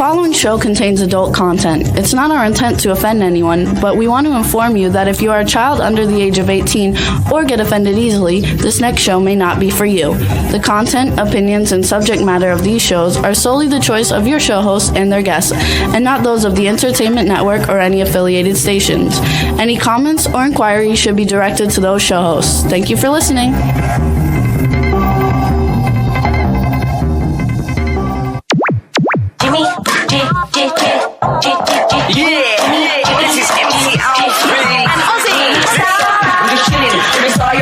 following show contains adult content. It's not our intent to offend anyone, but we want to inform you that if you are a child under the age of 18 or get offended easily, this next show may not be for you. The content, opinions, and subject matter of these shows are solely the choice of your show hosts and their guests, and not those of the Entertainment Network or any affiliated stations. Any comments or inquiries should be directed to those show hosts. Thank you for listening.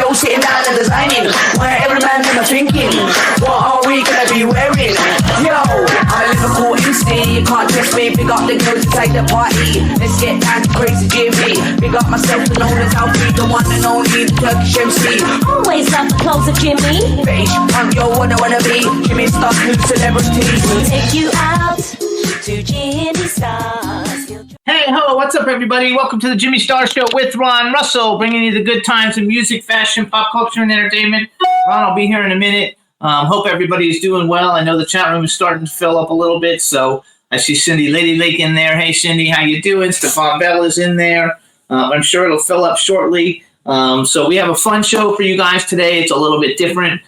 Sitting down and designing where every man's in my thinking, what are we gonna be wearing? Yo, I'm a Liverpool MC, you can't test me. Big up the girls inside the party, let's get down to crazy Jimmy. Big up myself and known as Alfie, the one and only the Turkish MC. Always love the clothes of Jimmy. Bitch, I'm your one I wanna be. Jimmy Star, new celebrities. We'll take you out to Jimmy Star's. Hey, hello, what's up, everybody? Welcome to the Jimmy Star Show with Ron Russell, bringing you the good times in music, fashion, pop culture, and entertainment. Ron will be here in a minute. Hope everybody is doing well. I know the chat room is starting to fill up a little bit, so I see Cindy Lady Lake in there. Hey, Cindy, how you doing? Stefan Bell is in there. I'm sure it'll fill up shortly. So we have a fun show for you guys today. It's a little bit different.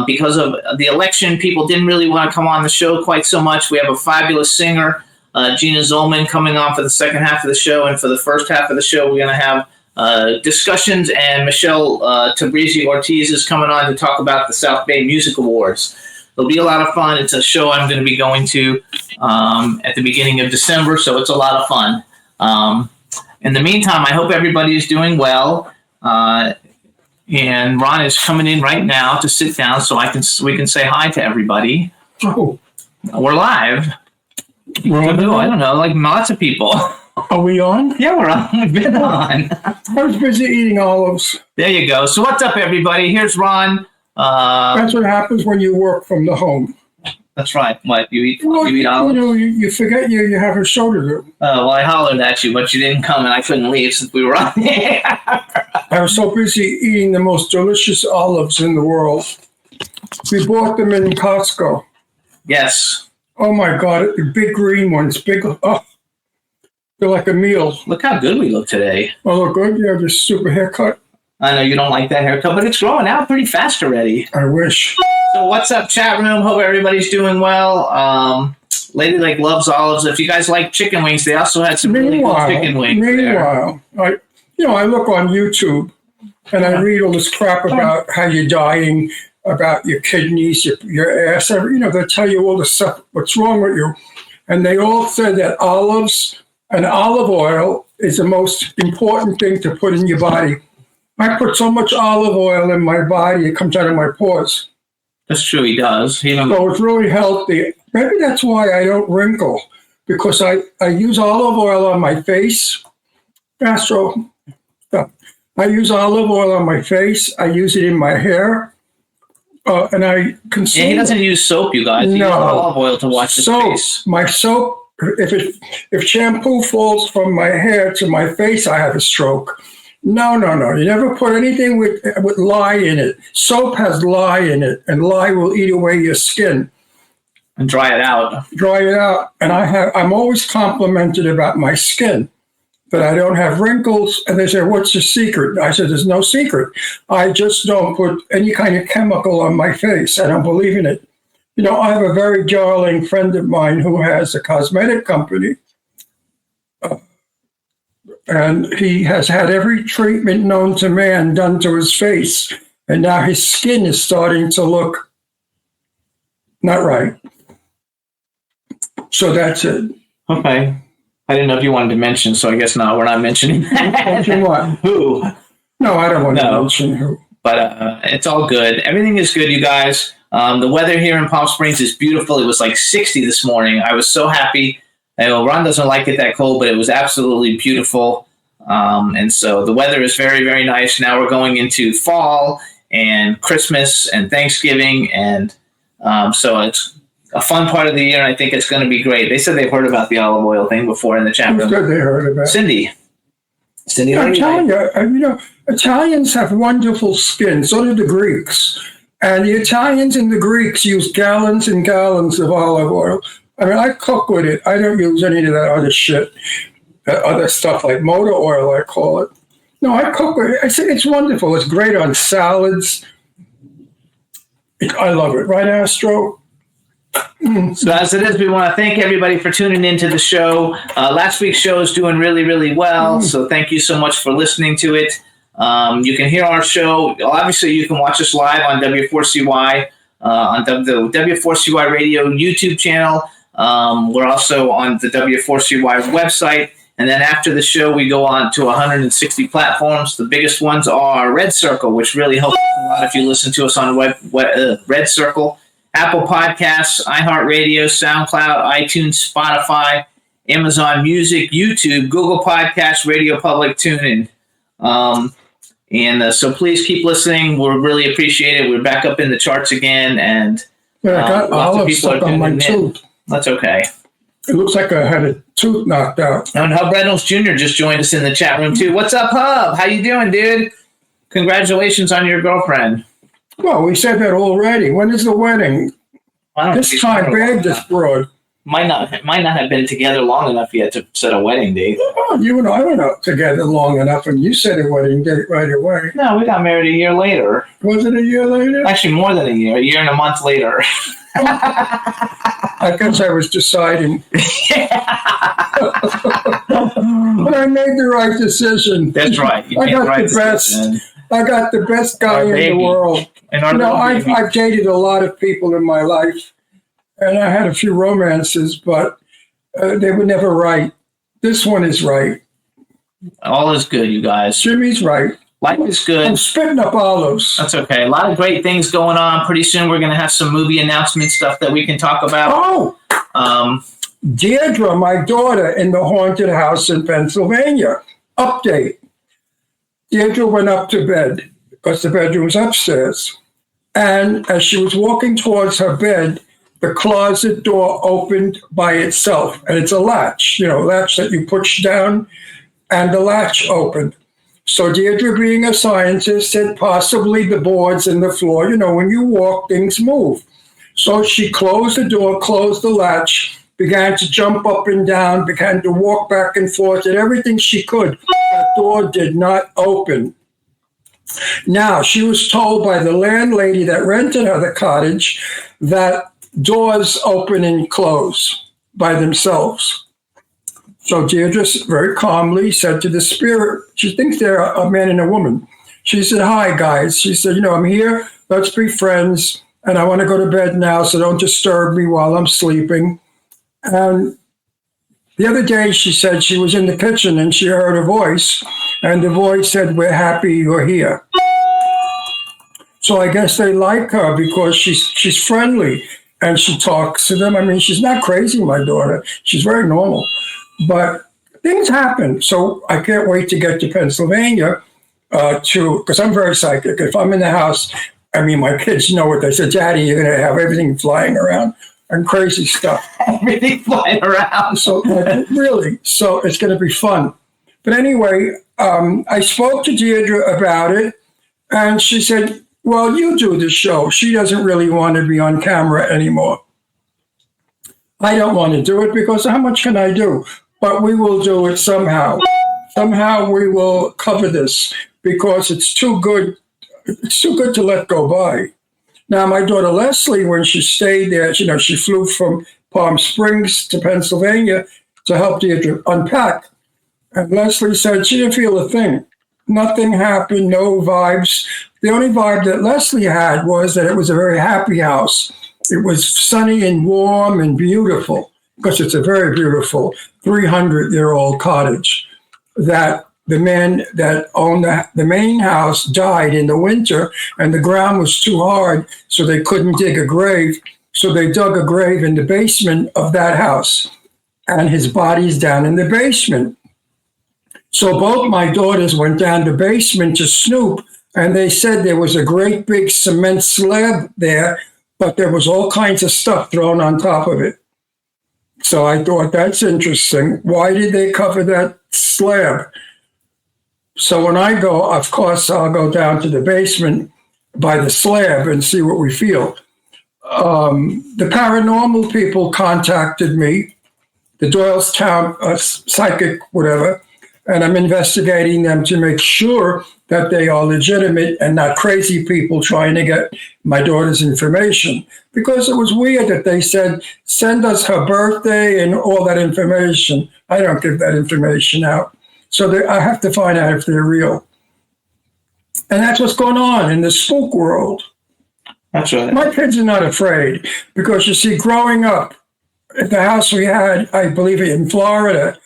Because of the election, people didn't really want to come on the show quite so much. We have a fabulous singer, Gina Zollman, coming on for the second half of the show, and for the first half of the show, we're going to have discussions, and Michelle Tabrizi-Ortiz is coming on to talk about the South Bay Music Awards. It'll be a lot of fun. It's a show I'm going to be going to at the beginning of December, so it's a lot of fun. In the meantime, I hope everybody is doing well, and Ron is coming in right now to sit down so we can say hi to everybody. Oh, We're live. I don't know, like lots of people. are we on? Yeah, we're on. We've been on. I was busy eating olives. There you go. So what's up, everybody? Here's Ron. That's what happens when you work from the home. That's right. What, you eat Well, olives? You know, you forget you have a show to do. Well, I hollered at you, but you didn't come, and I couldn't leave since we were on the air. I was so busy eating the most delicious olives in the world. We bought them in Costco. Yes. Oh my God, the big green ones, they're like a meal. Look how good we look today. Oh, look good. You have this super haircut. I know you don't like that haircut, but it's growing out pretty fast already. I wish. So what's up, chat room? Hope everybody's doing well. Lady Lake loves olives. If you guys like chicken wings, they also had some really good chicken wings Meanwhile, I look on YouTube and I read all this crap about how you're dying, about your kidneys, your ass. They tell you all the stuff, what's wrong with you. And they all say that olives and olive oil is the most important thing to put in your body. I put so much olive oil in my body, it comes out of my pores. That's true, he does. So it's really healthy. Maybe that's why I don't wrinkle, because I use olive oil on my face. I use olive oil on my face. I use it in my hair. And I consume. Yeah, he doesn't use soap, you guys. He uses olive oil to wash his face. My soap, if shampoo falls from my hair to my face, I have a stroke. No. You never put anything with lye in it. Soap has lye in it, and lye will eat away your skin. And dry it out. And I'm always complimented about my skin, that I don't have wrinkles. And they say, what's the secret? I said, there's no secret. I just don't put any kind of chemical on my face. I don't believe in it. I have a very darling friend of mine who has a cosmetic company. And he has had every treatment known to man done to his face. And now his skin is starting to look not right. So that's it. Okay. I didn't know if you wanted to mention, so I guess no, we're not mentioning that. Mention what? Who? No, I don't want to mention who. But it's all good. Everything is good, you guys. The weather here in Palm Springs is beautiful. It was like 60 this morning. I was so happy. I know Ron doesn't like it that cold, but it was absolutely beautiful. And so the weather is very, very nice. Now we're going into fall and Christmas and Thanksgiving. And so it's a fun part of the year, and I think it's going to be great. They said they've heard about the olive oil thing before in the chat room. Good they heard about it. Cindy, I'm telling you, Italians have wonderful skin. So do the Greeks. And the Italians and the Greeks use gallons and gallons of olive oil. I mean, I cook with it. I don't use any of that other shit, that other stuff like motor oil, I call it. No, I cook with it. I say it's wonderful. It's great on salads. I love it. Right, Astro? So as it is, we want to thank everybody for tuning into the show. Last week's show is doing really, really well. So thank you so much for listening to it. You can hear our show. Obviously, you can watch us live on W4CY, on the W4CY Radio YouTube channel. We're also on the W4CY website. And then after the show, we go on to 160 platforms. The biggest ones are Red Circle, which really helps a lot if you listen to us on Red Circle, Apple Podcasts, iHeartRadio, SoundCloud, iTunes, Spotify, Amazon Music, YouTube, Google Podcasts, Radio Public, TuneIn. So please keep listening. We'll really appreciate it. We're back up in the charts again. And I got olive stuck on my tooth. That's okay. It looks like I had a tooth knocked out. And Hub Reynolds Jr. just joined us in the chat room, too. What's up, Hub? How you doing, dude? Congratulations on your girlfriend. Well, we said that already. When is the wedding? This time, bag this broad. Might not have been together long enough yet to set a wedding date. Oh, you and I were not together long enough, and you said a wedding date right away. No, we got married a year later. Was it a year later? Actually, more than a year and a month later. I guess I was deciding. But I made the right decision. That's right. I got the best guy in the world. I've dated a lot of people in my life, and I had a few romances, but they were never right. This one is right. All is good, you guys. Jimmy's right. Life is good. I'm spitting up olives. That's okay. A lot of great things going on. Pretty soon we're going to have some movie announcement stuff that we can talk about. Oh! Deirdre, my daughter, in the haunted house in Pennsylvania. Update. Deirdre went up to bed because the bedroom's upstairs. And as she was walking towards her bed, the closet door opened by itself. And it's a latch, latch that you push down, and the latch opened. So Deirdre, being a scientist, said possibly the boards and the floor, when you walk, things move. So she closed the door, closed the latch, began to jump up and down, began to walk back and forth, did everything she could. The door did not open. Now, she was told by the landlady that rented her the cottage that doors open and close by themselves. So Deirdre very calmly said to the spirit, she thinks they're a man and a woman. She said, "Hi, guys." She said, "I'm here. Let's be friends. And I want to go to bed now, so don't disturb me while I'm sleeping." And the other day, she said she was in the kitchen and she heard a voice. And the voice said, "We're happy you're here." So I guess they like her because she's friendly and she talks to them. I mean, she's not crazy, my daughter. She's very normal. But things happen. So I can't wait to get to Pennsylvania because I'm very psychic. If I'm in the house, my kids know it. They said, "Daddy, you're going to have everything flying around and crazy stuff." Everything flying around. So really, so it's going to be fun. But anyway, I spoke to Deirdre about it, and she said, "Well, you do the show." She doesn't really want to be on camera anymore. I don't want to do it because how much can I do? But we will do it somehow. Somehow we will cover this because it's too good. It's too good to let go by. Now, my daughter Leslie, when she stayed there, she flew from Palm Springs to Pennsylvania to help Deirdre unpack. And Leslie said she didn't feel a thing. Nothing happened, no vibes. The only vibe that Leslie had was that it was a very happy house. It was sunny and warm and beautiful because it's a very beautiful 300-year-old cottage that the man that owned the main house died in the winter and the ground was too hard, so they couldn't dig a grave. So they dug a grave in the basement of that house and his body's down in the basement. So both my daughters went down the basement to snoop, and they said there was a great big cement slab there, but there was all kinds of stuff thrown on top of it. So I thought, that's interesting. Why did they cover that slab? So when I go, of course, I'll go down to the basement by the slab and see what we feel. the paranormal people contacted me, the Doylestown psychic, whatever, and I'm investigating them to make sure that they are legitimate and not crazy people trying to get my daughter's information. Because it was weird that they said, send us her birthday and all that information. I don't give that information out. So I have to find out if they're real. And that's what's going on in the spook world. That's right. My kids are not afraid because, you see, growing up at the house we had, I believe in Florida,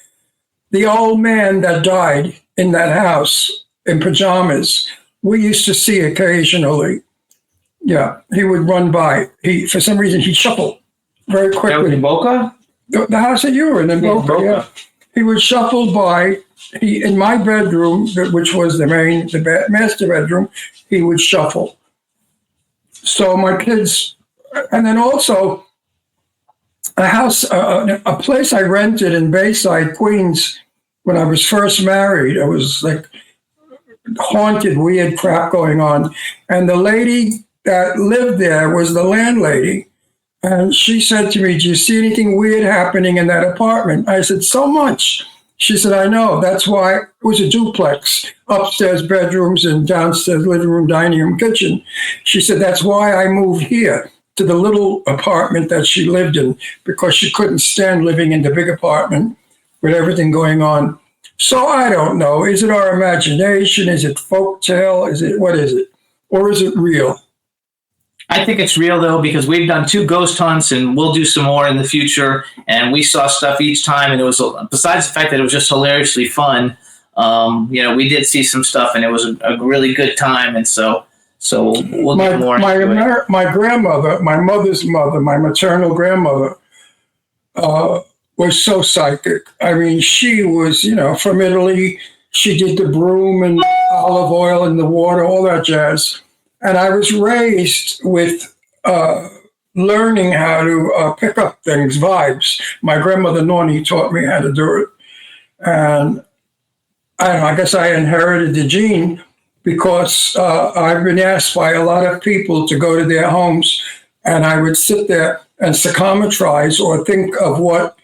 the old man that died in that house in pajamas, we used to see occasionally. Yeah, he would run by. For some reason, he'd shuffle very quickly. That was in Boca? The house that you were in Boca, yeah. He would shuffle by. In my bedroom, which was the master bedroom, he would shuffle. So my kids, and then also a place I rented in Bayside, Queens, when I was first married. It was like haunted, weird crap going on. And the lady that lived there was the landlady. And she said to me, do you see anything weird happening in that apartment? I said, so much. She said, I know. That's why it was a duplex, upstairs bedrooms and downstairs living room, dining room, kitchen. She said, that's why I moved here to the little apartment that she lived in, because she couldn't stand living in the big apartment with everything going on. So I don't know. Is it our imagination? Is it folktale? What is it? Or is it real? I think it's real, though, because we've done 2 ghost hunts and we'll do some more in the future. And we saw stuff each time. And it was, besides the fact that it was just hilariously fun, we did see some stuff and it was a really good time. And so we'll get more into it. My grandmother, my mother's mother, my maternal grandmother, was so psychic. I mean, she was, from Italy. She did the broom and olive oil in the water, all that jazz. And I was raised with learning how to pick up things, vibes. My grandmother Nornie taught me how to do it. And I guess I inherited the gene because I've been asked by a lot of people to go to their homes, and I would sit there and psychometrize or think of what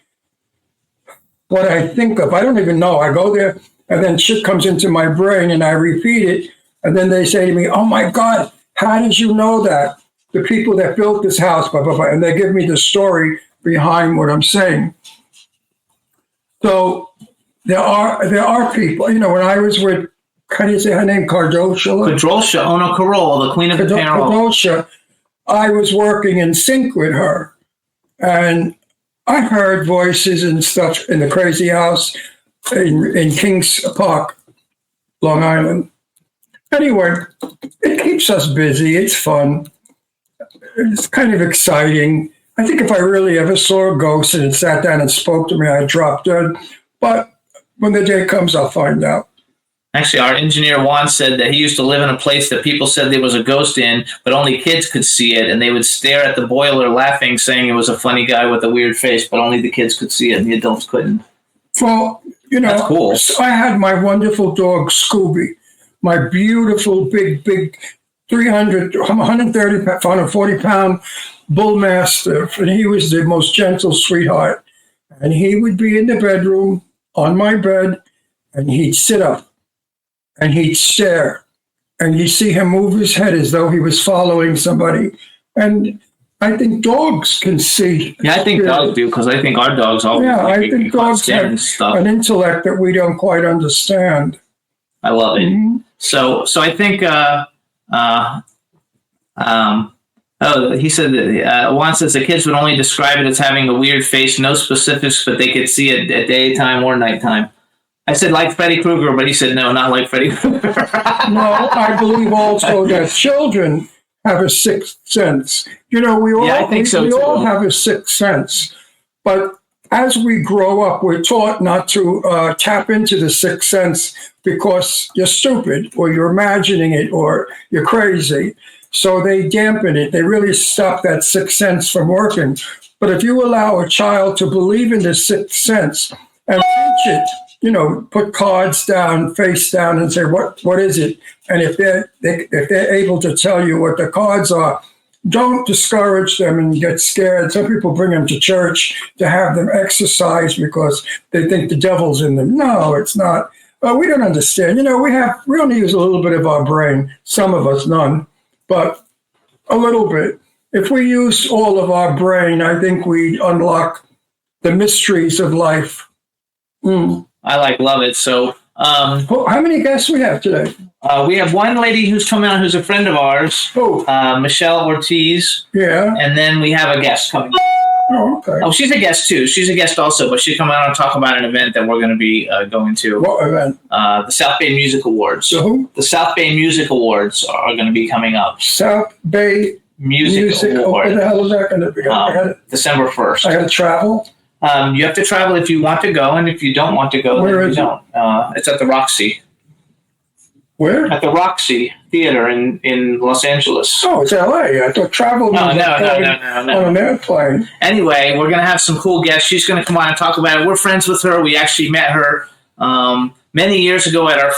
I think of. I don't even know. I go there, and then shit comes into my brain, and I repeat it. And then they say to me, oh, my God, how did you know that? The people that built this house, blah, blah, blah. And they give me the story behind what I'm saying. So there are people, when I was with, how do you say her name, Kadrolsha Ono Carol, the Queen of the Tarot. Kadrolsha, I was working in sync with her. And I heard voices and stuff in the crazy house in Kings Park, Long Island. Anyway, it keeps us busy. It's fun. It's kind of exciting. I think if I really ever saw a ghost and it sat down and spoke to me, I'd drop dead. But when the day comes, I'll find out. Actually, our engineer Juan said that he used to live in a place that people said there was a ghost in, but only kids could see it. And they would stare at the boiler laughing, saying it was a funny guy with a weird face, but only the kids could see it and the adults couldn't. Well, that's cool. I had my wonderful dog, Scooby. My beautiful, big, 140-pound bull mastiff, and he was the most gentle sweetheart. And he would be in the bedroom on my bed, and he'd sit up, and he'd stare, and you see him move his head as though he was following somebody. And I think dogs can see. Yeah, I think dogs do, because I think our dogs always. Yeah, I think dogs have an intellect that we don't quite understand. I love it. Mm-hmm. So I think, he said that Juan says the kids would only describe it as having a weird face, no specifics, but they could see it at daytime or nighttime. I said like Freddy Krueger, but he said no, not like Freddy Krueger. No, I believe also that children have a sixth sense. We all, I think so we too. all have a sixth sense, but as we grow up, we're taught not to tap into the sixth sense because you're stupid or you're imagining it or you're crazy. So they dampen it. They really stop that sixth sense from working. But if you allow a child to believe in the sixth sense and teach it, put cards down, face down, and say, what is it? And if they're able to tell you what the cards are, don't discourage them and get scared. Some people bring them to church to have them exercise because they think the devil's in them. No, it's not. We don't understand. We only use a little bit of our brain. Some of us, none, but a little bit. If we use all of our brain, I think we unlock the mysteries of life. I love it. So, how many guests we have today? We have one lady who's coming on who's a friend of ours, Michelle Ortiz. Yeah. And then we have a guest coming. Oh, okay. Oh, she's a guest too. She's a guest also, but she'll come out and talk about an event that we're going to be going to. What event? The South Bay Music Awards. Who? The South Bay Music Awards are going to be coming up. South Bay Music Awards. What the hell is that going to be? December 1st. I got to travel? You have to travel if you want to go, and if you don't want to go, then you don't. It's at the Roxy. Where? At the Roxy Theater in Los Angeles. Oh, it's L.A. I thought travel was No. on an airplane. Anyway, we're going to have some cool guests. She's going to come on and talk about it. We're friends with her. We actually met her many years ago at our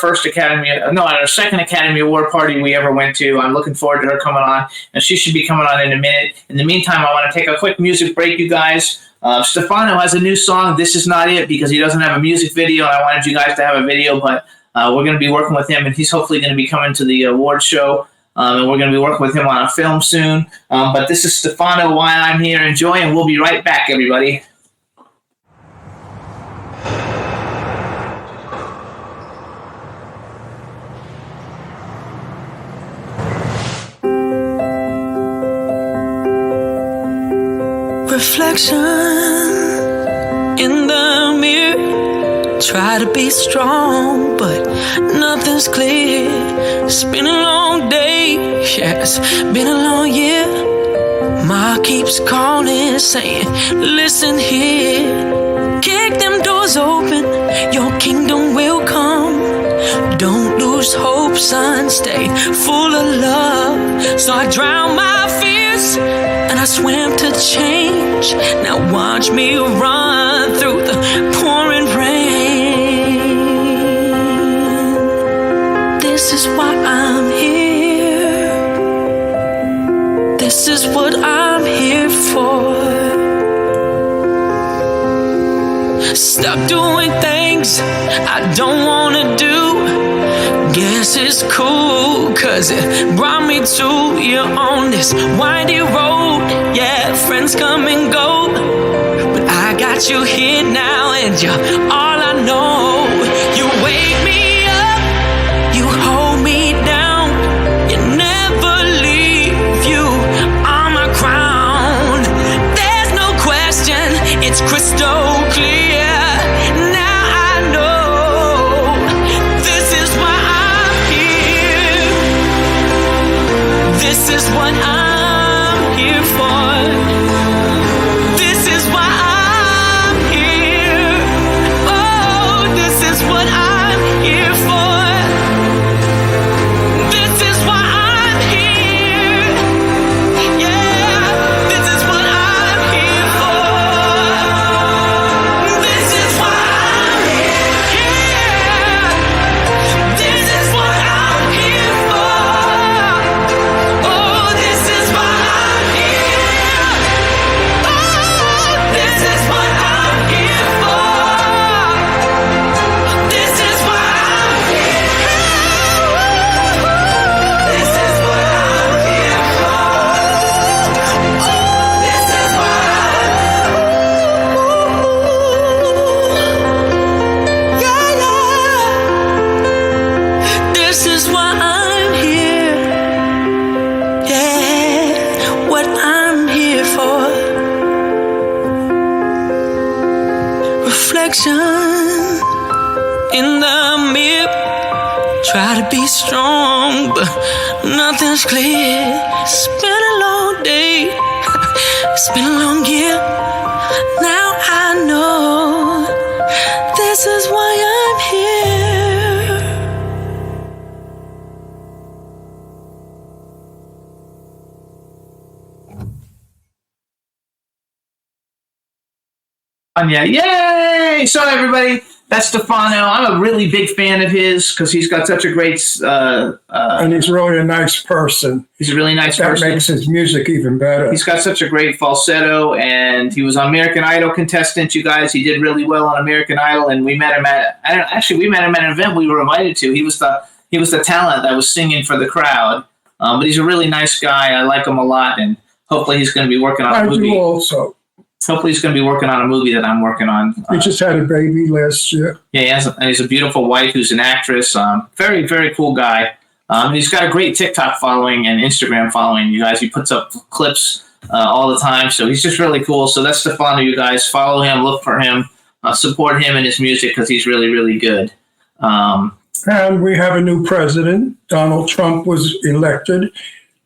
second Academy Award party we ever went to. I'm looking forward to her coming on, and she should be coming on in a minute. In the meantime, I want to take a quick music break, you guys. Stefano has a new song, This Is Not It, because he doesn't have a music video, and I wanted you guys to have a video, but we're going to be working with him, and he's hopefully going to be coming to the award show, and we're going to be working with him on a film soon. But this is Stefano, Why I'm Here. Enjoy, and we'll be right back, everybody. Reflection in the mirror. Try to be strong, but nothing's clear. It's been a long day, yeah, it's been a long year. Ma keeps calling, saying, listen here. Kick them doors open, your kingdom will come. Don't lose hope, son, stay full of love. So I drown my fears and I swam to change. Now watch me run through the pouring rain. This is why I'm here. This is what I'm here for. Stuck doing things I don't wanna do. Guess it's cool, cause it brought me to you on this windy road. Yeah, friends come and go, but I got you here now, and you're all I know. You wake me up, you hold me down, you never leave, you are my crown. There's no question, it's crystal clear. Now I know this is why I'm here. This is what I'm here for. This is why I'm here. Oh, this is what I'm here for. This is why I'm here. Yeah, this is what I'm here for. This is why I'm here. This is what I'm here for. Oh, this is why I'm here. Oh, this is what I'm here for. This is why I'm here. This is what I'm here for. Oh, this is why This is why I'm here. Yeah, what I'm here for. Reflection in the mirror. Try to be strong, but nothing's clear. It's been a long day. It's been a long year. Now I know this is why I'm here. Yeah, yay! So everybody, That's Stefano. I'm a really big fan of his because he's got such a great. And he's really a nice person. He's a really nice that person. That makes his music even better. He's got such a great falsetto, and he was on American Idol contestant. You guys, he did really well on American Idol, and we met him at an event we were invited to. He was the talent that was singing for the crowd. But he's a really nice guy. I like him a lot, and hopefully he's going to be working on a movie. I do also. Hopefully he's going to be working on a movie that I'm working on. He just had a baby last year. Yeah, he's a beautiful wife who's an actress. Very, very cool guy. He's got a great TikTok following and Instagram following, you guys. He puts up clips all the time, so he's just really cool. So that's Stefano, you guys. Follow him, look for him, support him and his music because he's really, really good. And we have a new president. Donald Trump was elected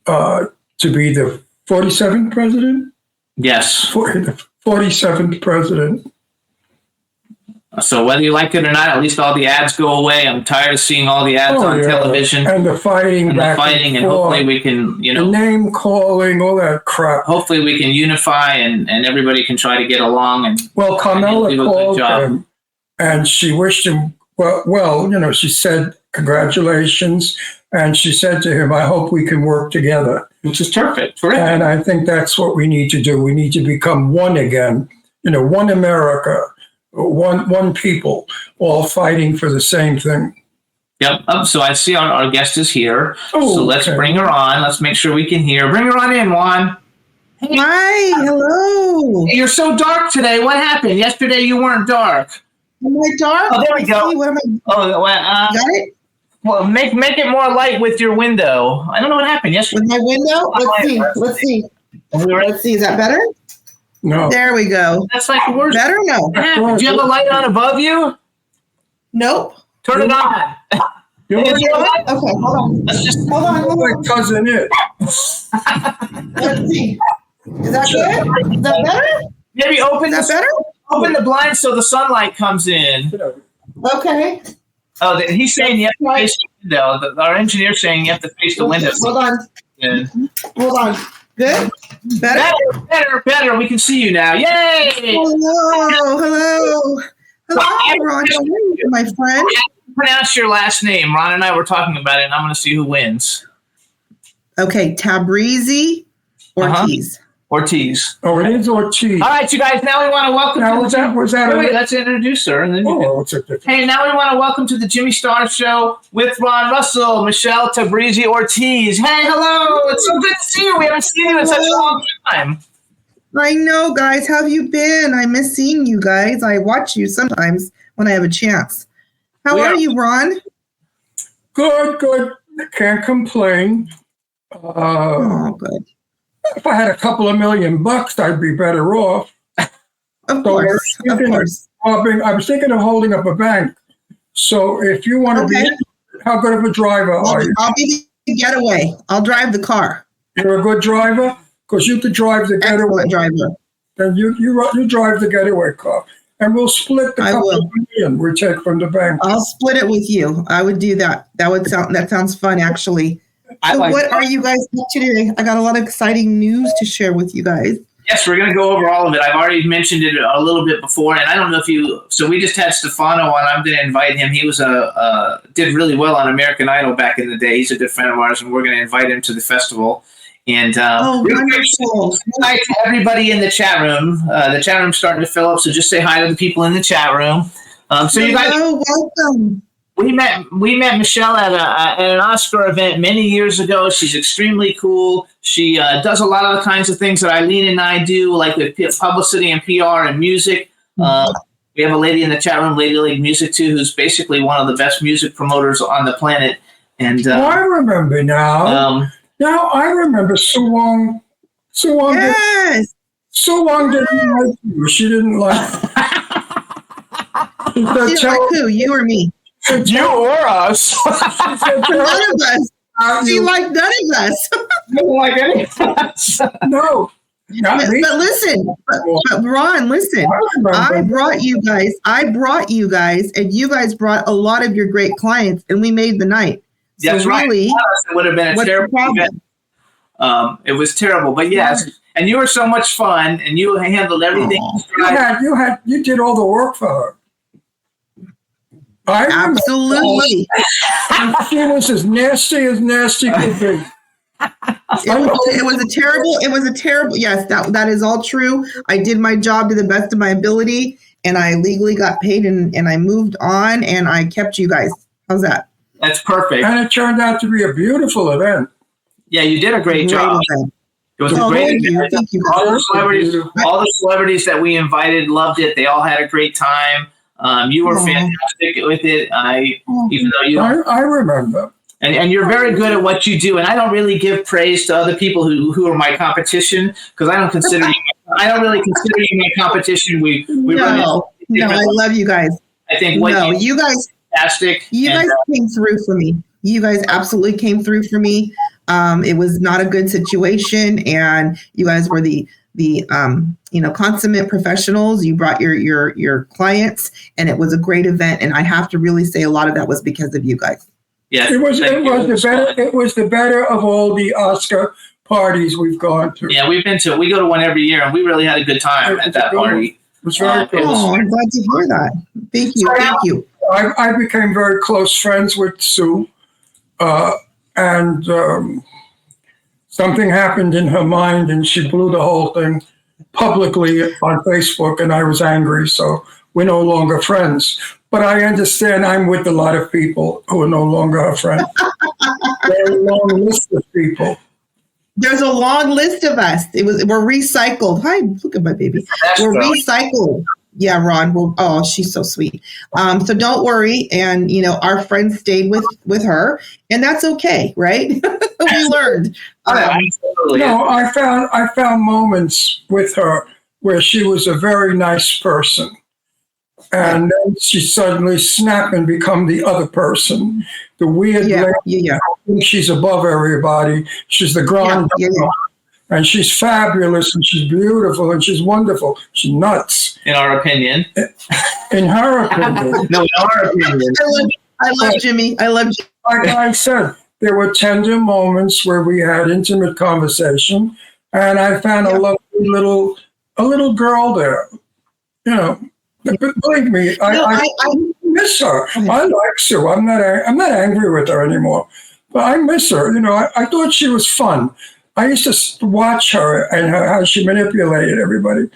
to be the 47th president. Yes. The 47th president. So whether you like it or not, at least all the ads go away. I'm tired of seeing all the ads on television. And the fighting and hopefully we can, the name calling, all that crap. Hopefully we can unify and everybody can try to get along. And well, Carmela called him and she wished him well, she said congratulations. And she said to him, I hope we can work together. Which is perfect. Correct. And I think that's what we need to do. We need to become one again. One America, one people, all fighting for the same thing. Yep. So I see our guest is here. Oh, so let's bring her on. Let's make sure we can hear. Bring her on in, Juan. Hey. Hi. Hello. You're so dark today. What happened? Yesterday you weren't dark. Am I dark? Oh, there we go. What am I? Oh, well, got it? Well, make it more light with your window. I don't know what happened yesterday. With my window? Let's see. Let's see. Is that better? No. There we go. That's like the worst. Better? No. Do you have a light on above you? Nope. Turn it on. Okay, hold on. Hold on. My cousin it. Let's see. Is that good? Is that better? Maybe open Is that better? Open the blinds so the sunlight comes in. Okay. Oh, he's saying you have to face the window. Our engineer's saying you have to face the window. Hold on. Yeah. Hold on. Good? Better. We can see you now. Yay! Hello, Ron. How are you, my friend? Pronounce your last name. Ron and I were talking about it, and I'm going to see who wins. Okay, Tabrizi-Ortiz. Ortiz. Oh, it is Ortiz. All right, you guys. Now we want to welcome. Wait, let's introduce her. And then hey, now we want to welcome to the Jimmy Star Show with Ron Russell, Michelle Tabrizi-Ortiz. Hey, hello! It's so good to see you. We haven't seen you in such a long time. I know, guys. How have you been? I miss seeing you guys. I watch you sometimes when I have a chance. How are you, Ron? Good. Can't complain. Good. If I had a couple of $1 million, I'd be better off. Of course. I was thinking of holding up a bank. So if you want to be, how good of a driver are you? I'll be the getaway. I'll drive the car. You're a good driver? Because you could drive the getaway. Excellent driver. Then you drive the getaway car. And we'll split the couple of million we take from the bank. I'll split it with you. I would do that. That sounds fun, actually. So what are you guys up to today? I got a lot of exciting news to share with you guys. Yes, we're going to go over all of it. I've already mentioned it a little bit before, and I don't know if you. So we just had Stefano on. I'm going to invite him. He was did really well on American Idol back in the day. He's a good friend of ours, and we're going to invite him to the festival. And wonderful! Hi to everybody in the chat room. The chat room's starting to fill up, so just say hi to the people in the chat room. You guys, welcome. We met Michelle at an Oscar event many years ago. She's extremely cool. She does a lot of the kinds of things that Eileen and I do, like with publicity and PR and music. We have a lady in the chat room, Lady League Music too, who's basically one of the best music promoters on the planet. And I remember now. Now I remember Suwong. Yes. Suwong didn't like you. She didn't like. She didn't like who? You or me? You or us? None of us. She liked none of us. Didn't like any of us. No. But listen, but Ron, listen. I brought you guys, and you guys brought a lot of your great clients, and we made the night. That's right. Really, it would have been a terrible event. It was terrible, but yes. And you were so much fun, and you handled everything. You did all the work for her. Absolutely. She was as nasty could be. It was a terrible, yes, that is all true. I did my job to the best of my ability, and I legally got paid, and I moved on, and I kept you guys. How's that? That's perfect. And it turned out to be a beautiful event. Yeah, you did a great job. Event. It was a great event. Thank you. All the celebrities that we invited loved it. They all had a great time. You were fantastic with it. Even though you, I remember. And you're very good at what you do. And I don't really give praise to other people who are my competition, because I don't really consider you my competition. No, I love you guys. I think you guys fantastic. You guys came through for me. You guys absolutely came through for me. It was not a good situation, and you guys were the consummate professionals. You brought your clients, and it was a great event. And I have to really say a lot of that was because of you guys. Yeah, it was the better of all the Oscar parties we've gone to. Yeah, we go to one every year, and we really had a good time at that party. It was very cool. I'm glad to hear that. Thank you. I became very close friends with Sue, and something happened in her mind, and she blew the whole thing publicly on Facebook, and I was angry, so we're no longer friends. But I understand I'm with a lot of people who are no longer her friends. There's a long list of people. There's a long list of us. We're recycled. Hi, look at my baby. We're recycled. Yeah, Ron. She's so sweet. So don't worry. And our friends stayed with her, and that's okay, right? We learned. I found moments with her where she was a very nice person, and then she suddenly snap and become the other person. The weird lady. I think she's above everybody. She's the grand. And she's fabulous, and she's beautiful, and she's wonderful. She's nuts. In our opinion. In her opinion. No, in our opinion. I love Jimmy. I love Jimmy. Like I said, there were tender moments where we had intimate conversation, and I found a lovely little girl there. But believe me, I miss her. I like Sue. I'm not angry with her anymore, but I miss her. I thought she was fun. I used to watch her and how she manipulated everybody.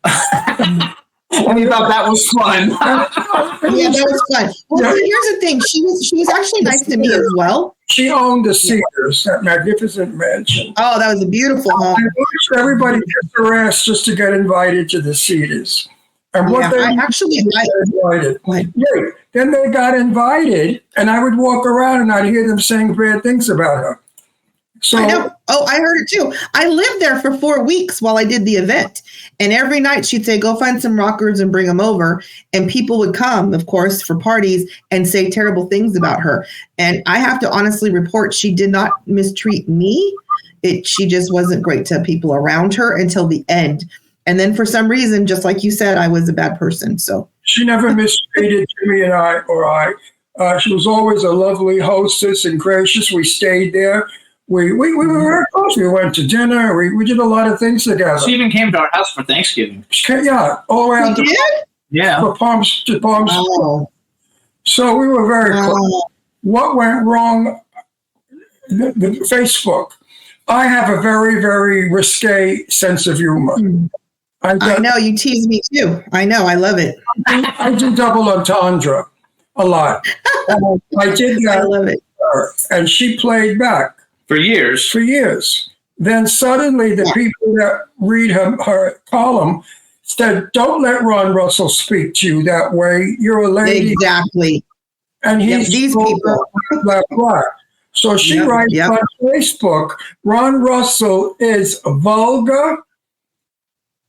And you thought that was fun. Yeah, that was fun. Well, here's the thing. She was actually nice to me as well. She owned the Cedars, that magnificent mansion. Oh, that was a beautiful home. I watched everybody kiss her ass just to get invited to the Cedars. And what invited. Then they got invited, and I would walk around and I'd hear them saying bad things about her. So, I know. Oh, I heard it too. I lived there for 4 weeks while I did the event. And every night she'd say, go find some rockers and bring them over. And people would come, of course, for parties and say terrible things about her. And I have to honestly report she did not mistreat me. She just wasn't great to people around her until the end. And then for some reason, just like you said, I was a bad person. So she never mistreated Jimmy and I. She was always a lovely hostess and gracious. We stayed there. We were very close. We went to dinner. We did a lot of things together. She even came to our house for Thanksgiving. All the way out to Palm Springs. So we were very close. What went wrong? The Facebook. I have a very, very risque sense of humor. I know, you tease me too. I know, I love it. I do double entendre a lot. I did that. I love it. And she played back. For years. Then suddenly the people that read her column said, don't let Ron Russell speak to you that way. You're a lady. Exactly. And he's these people. Blah, blah. So she writes on Facebook, Ron Russell is vulgar.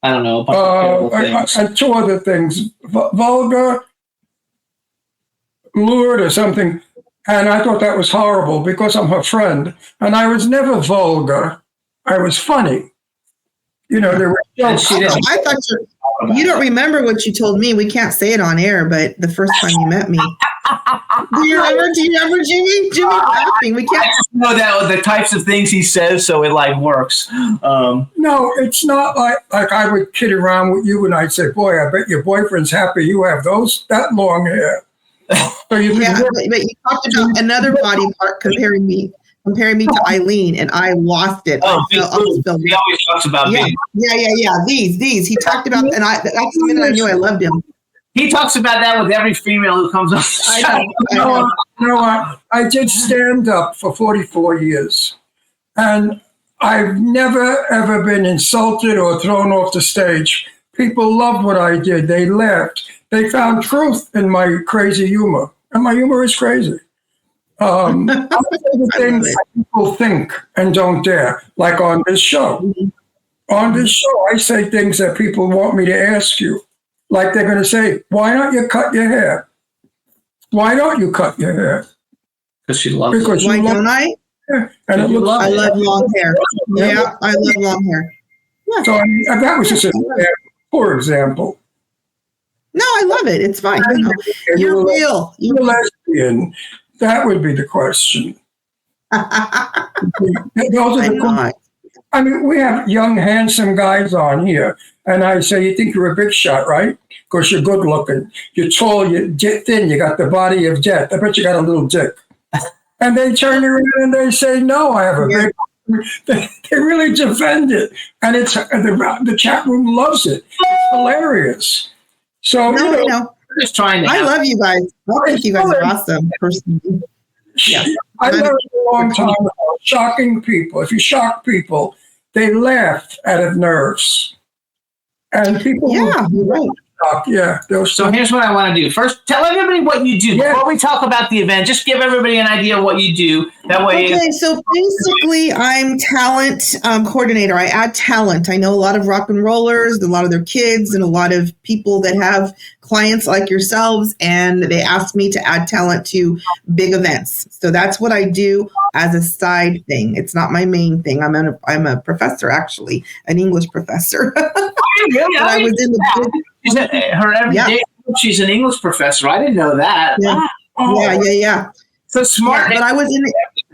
I don't know. And two other things. Vulgar, lured or something. And I thought that was horrible because I'm her friend. And I was never vulgar. I was funny. There were jokes. I thought you don't remember what you told me. We can't say it on air, but the first time you met me. Do you remember, Jimmy? Jimmy laughing. We can't. I just know that the types of things he says, so it works. No, it's not like I would kid around with you and I'd say, boy, I bet your boyfriend's happy you have that long hair. So you Yeah, but you talked about another body part comparing me to Eileen, and I lost it. Oh, big boobs. He always talks about yeah, big. yeah. These. He talked about, and that's the minute I knew I loved him. He talks about that with every female who comes on the show. You know what? I did stand up for 44 years, and I've never, ever been insulted or thrown off the stage. People loved what I did. They laughed. They found truth in my crazy humor, and my humor is crazy. I say the things people think and don't dare, like on this show. Mm-hmm. On this show, I say things that people want me to ask you. Like they're going to say, why don't you cut your hair? Why don't you cut your hair? Because she loves Because Why don't I? hair. And it looks I love long hair. Yeah, I love long hair. Yeah. So that was just a poor example. No, I love it. It's fine. You know, you're real. You're a lesbian. That would be the question. Those are the not. I mean, we have young, handsome guys on here, and I say, you think you're a big shot, right? Because you're good looking. You're tall, you're thin, you got the body of death. I bet you got a little dick. And they turn around and they say, no, I have a big. They really defend it. And it's the chat room loves it. It's hilarious. So, No, I know. We're just trying to. I love you guys. I think you guys are awesome, personally. Yeah. I learned a long time about shocking people. If you shock people, they laugh out of nerves. And people Yeah, you're right. shock. Yeah. So here's what I want to do. First, tell everybody what you do. Yeah. Before we talk about the event, just give everybody an idea of what you do. That way. Okay, so basically, I'm talent coordinator. I add talent. I know a lot of rock and rollers, a lot of their kids, and a lot of people that have clients like yourselves, and they ask me to add talent to big events. So that's what I do as a side thing. It's not my main thing. I'm a professor, actually, an English professor. Really? I was in the Her everyday. She's an English professor. I didn't know that. Yeah. Wow. Oh, Yeah. So smart. Yeah, but I was in.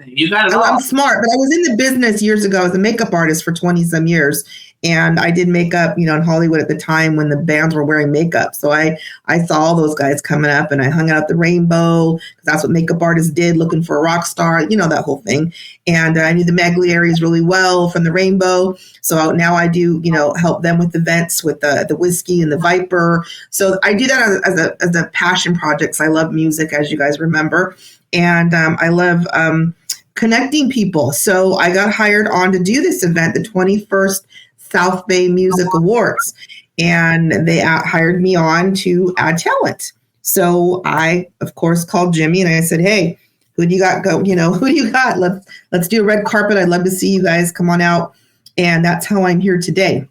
You got it all. I'm smart, but I was in the business years ago as a makeup artist for 20 some years. And I did makeup, in Hollywood at the time when the bands were wearing makeup. So I saw all those guys coming up, and I hung out at the Rainbow because that's what makeup artists did, looking for a rock star, that whole thing. And I knew the Magliaries really well from the Rainbow. So now I do, help them with events with the whiskey and the Viper. So I do that as a passion project. So I love music, as you guys remember. And I love connecting people. So I got hired on to do this event, the 21st South Bay Music Awards, and they hired me on to add talent. So I, of course, called Jimmy and I said, "Hey, who do you got? Who do you got? Let's do a red carpet. I'd love to see you guys come on out." And that's how I'm here today.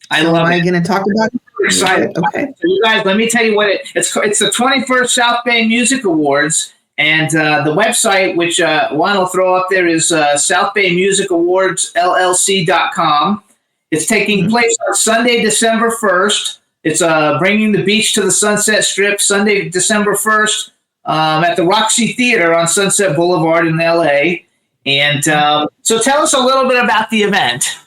I love Am it. I going to talk about it? Excited. Okay. So you guys, let me tell you what it's the 21st South Bay Music Awards, and the website, which Juan will throw up there, is southbaymusicawardsllc.com. It's taking place on Sunday, December 1st. It's bringing the beach to the Sunset Strip, Sunday, December 1st, at the Roxy Theater on Sunset Boulevard in L.A. And so tell us a little bit about the event.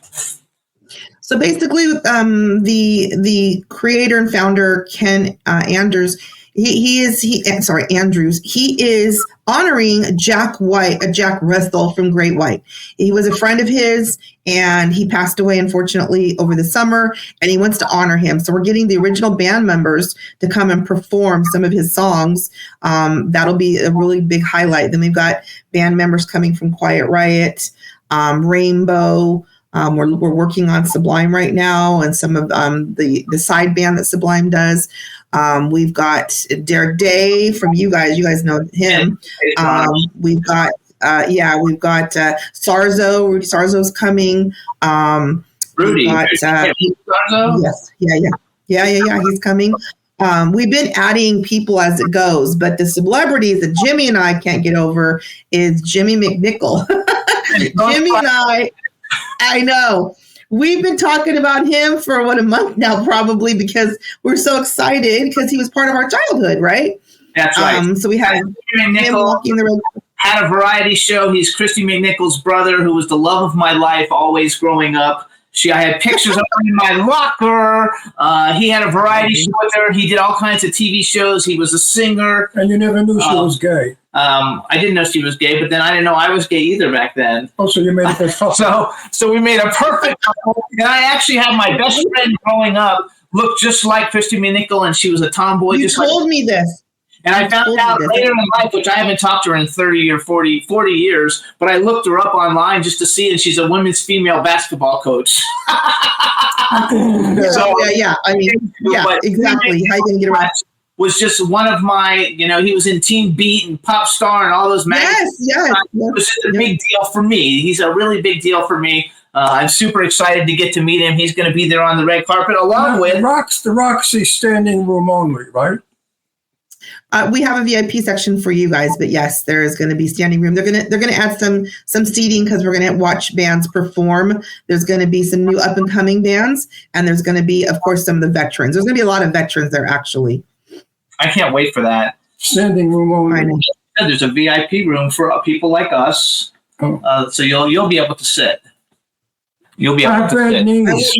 So basically, the creator and founder, Ken Andrews, Andrews. He is honoring Jack Russell from Great White. He was a friend of his, and he passed away, unfortunately, over the summer, and he wants to honor him. So we're getting the original band members to come and perform some of his songs. That'll be a really big highlight. Then we've got band members coming from Quiet Riot, Rainbow. We're working on Sublime right now, and some of the side band that Sublime does. We've got Derek Day from you guys. You guys know him. We've got Sarzo. Rudy Sarzo's coming. Rudy. Sarzo? Yes. Yeah. He's coming. We've been adding people as it goes, but the celebrities that Jimmy and I can't get over is Jimmy McNichol. Jimmy and I know. We've been talking about him for a month now, probably, because we're so excited because he was part of our childhood, right? That's right. So we had him walking the road. Had a variety show. He's Christy McNichol's brother, who was the love of my life always growing up. I had pictures of her in my locker. He had a variety show with her. He did all kinds of TV shows. He was a singer. And you never knew she was gay. I didn't know she was gay, but then I didn't know I was gay either back then. Oh, so you made a good couple. So we made a perfect couple. And I actually had my best friend growing up look just like Christy McNichol, and she was a tomboy. You just told me this. And I found out later in life, which I haven't talked to her in 30 or 40 years, but I looked her up online just to see, and she's a women's female basketball coach. Yeah. I mean, yeah, exactly. How you going to get around? Was just one of my, he was in Teen Beat and Pop Star and all those magazines. Yes. It was just a big deal for me. He's a really big deal for me. I'm super excited to get to meet him. He's going to be there on the red carpet along with the Roxy standing room only, right? We have a VIP section for you guys, but yes, there is going to be standing room. They're gonna add some seating because we're gonna watch bands perform. There's going to be some new up and coming bands, and there's going to be, of course, some of the veterans. There's going to be a lot of veterans there, actually. I can't wait for that. Standing room only. There's a VIP room for people like us, so you'll be able to sit. You'll be able to sit. Knees.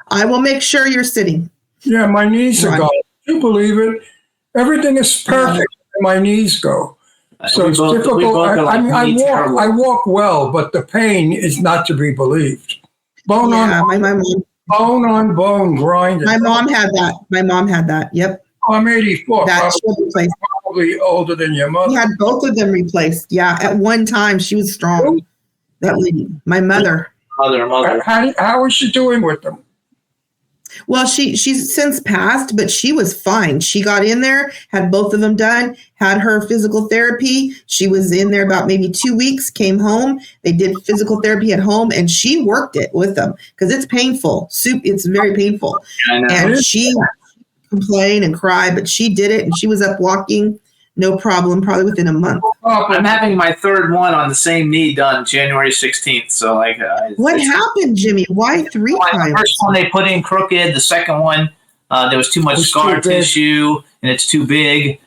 I will make sure you're sitting. Yeah, my knees are gone. Can you believe it? Everything is perfect. My knees go. So it's difficult. I walk well, but the pain is not to be believed. Bone on bone grinding. My mom had that. Yep. Oh, I'm 84. That probably older than your mother. We had both of them replaced. Yeah, at one time she was strong. That lady, my mother. Mother. How is she doing with them? Well, she's since passed, but she was fine. She got in there, had both of them done, had her physical therapy. She was in there about maybe 2 weeks, came home. They did physical therapy at home, and she worked it with them because it's painful. It's very painful. I know. And she complained and cried, but she did it, and she was up walking. No problem, probably within a month. I'm having my third one on the same knee done January 16th. So what happened, Jimmy? Why 3 times? The first one they put in crooked. The second one, there was too much scar tissue and it's too big.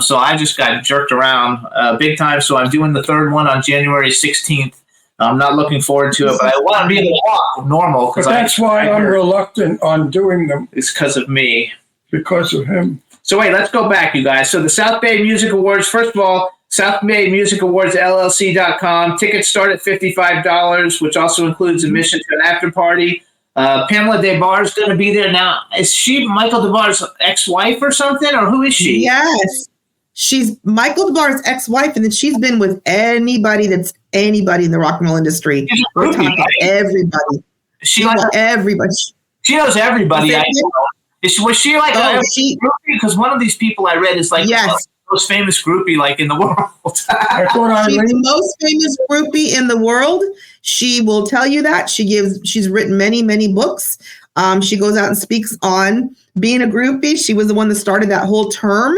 So I just got jerked around big time. So I'm doing the third one on January 16th. I'm not looking forward to it, but I want to be able to walk normal. But that's why I'm reluctant on doing them. It's because of me. Because of him. So wait, let's go back, you guys. So the South Bay Music Awards, first of all, South Bay Music Awards LLC.com. Tickets start at $55, which also includes admission to an after party. Pamela DeBar is going to be there. Now, is she Michael DeBar's ex-wife or something, or who is she? Yes. She's Michael DeBar's ex-wife, and then she's been with anybody in the rock and roll industry. We're talking everybody. Everybody. She knows everybody. Was she like a groupie? Because one of these people I read is like the most famous groupie like in the world. She's the most famous groupie in the world. She will tell you that. She's written many, many books. She goes out and speaks on being a groupie. She was the one that started that whole term.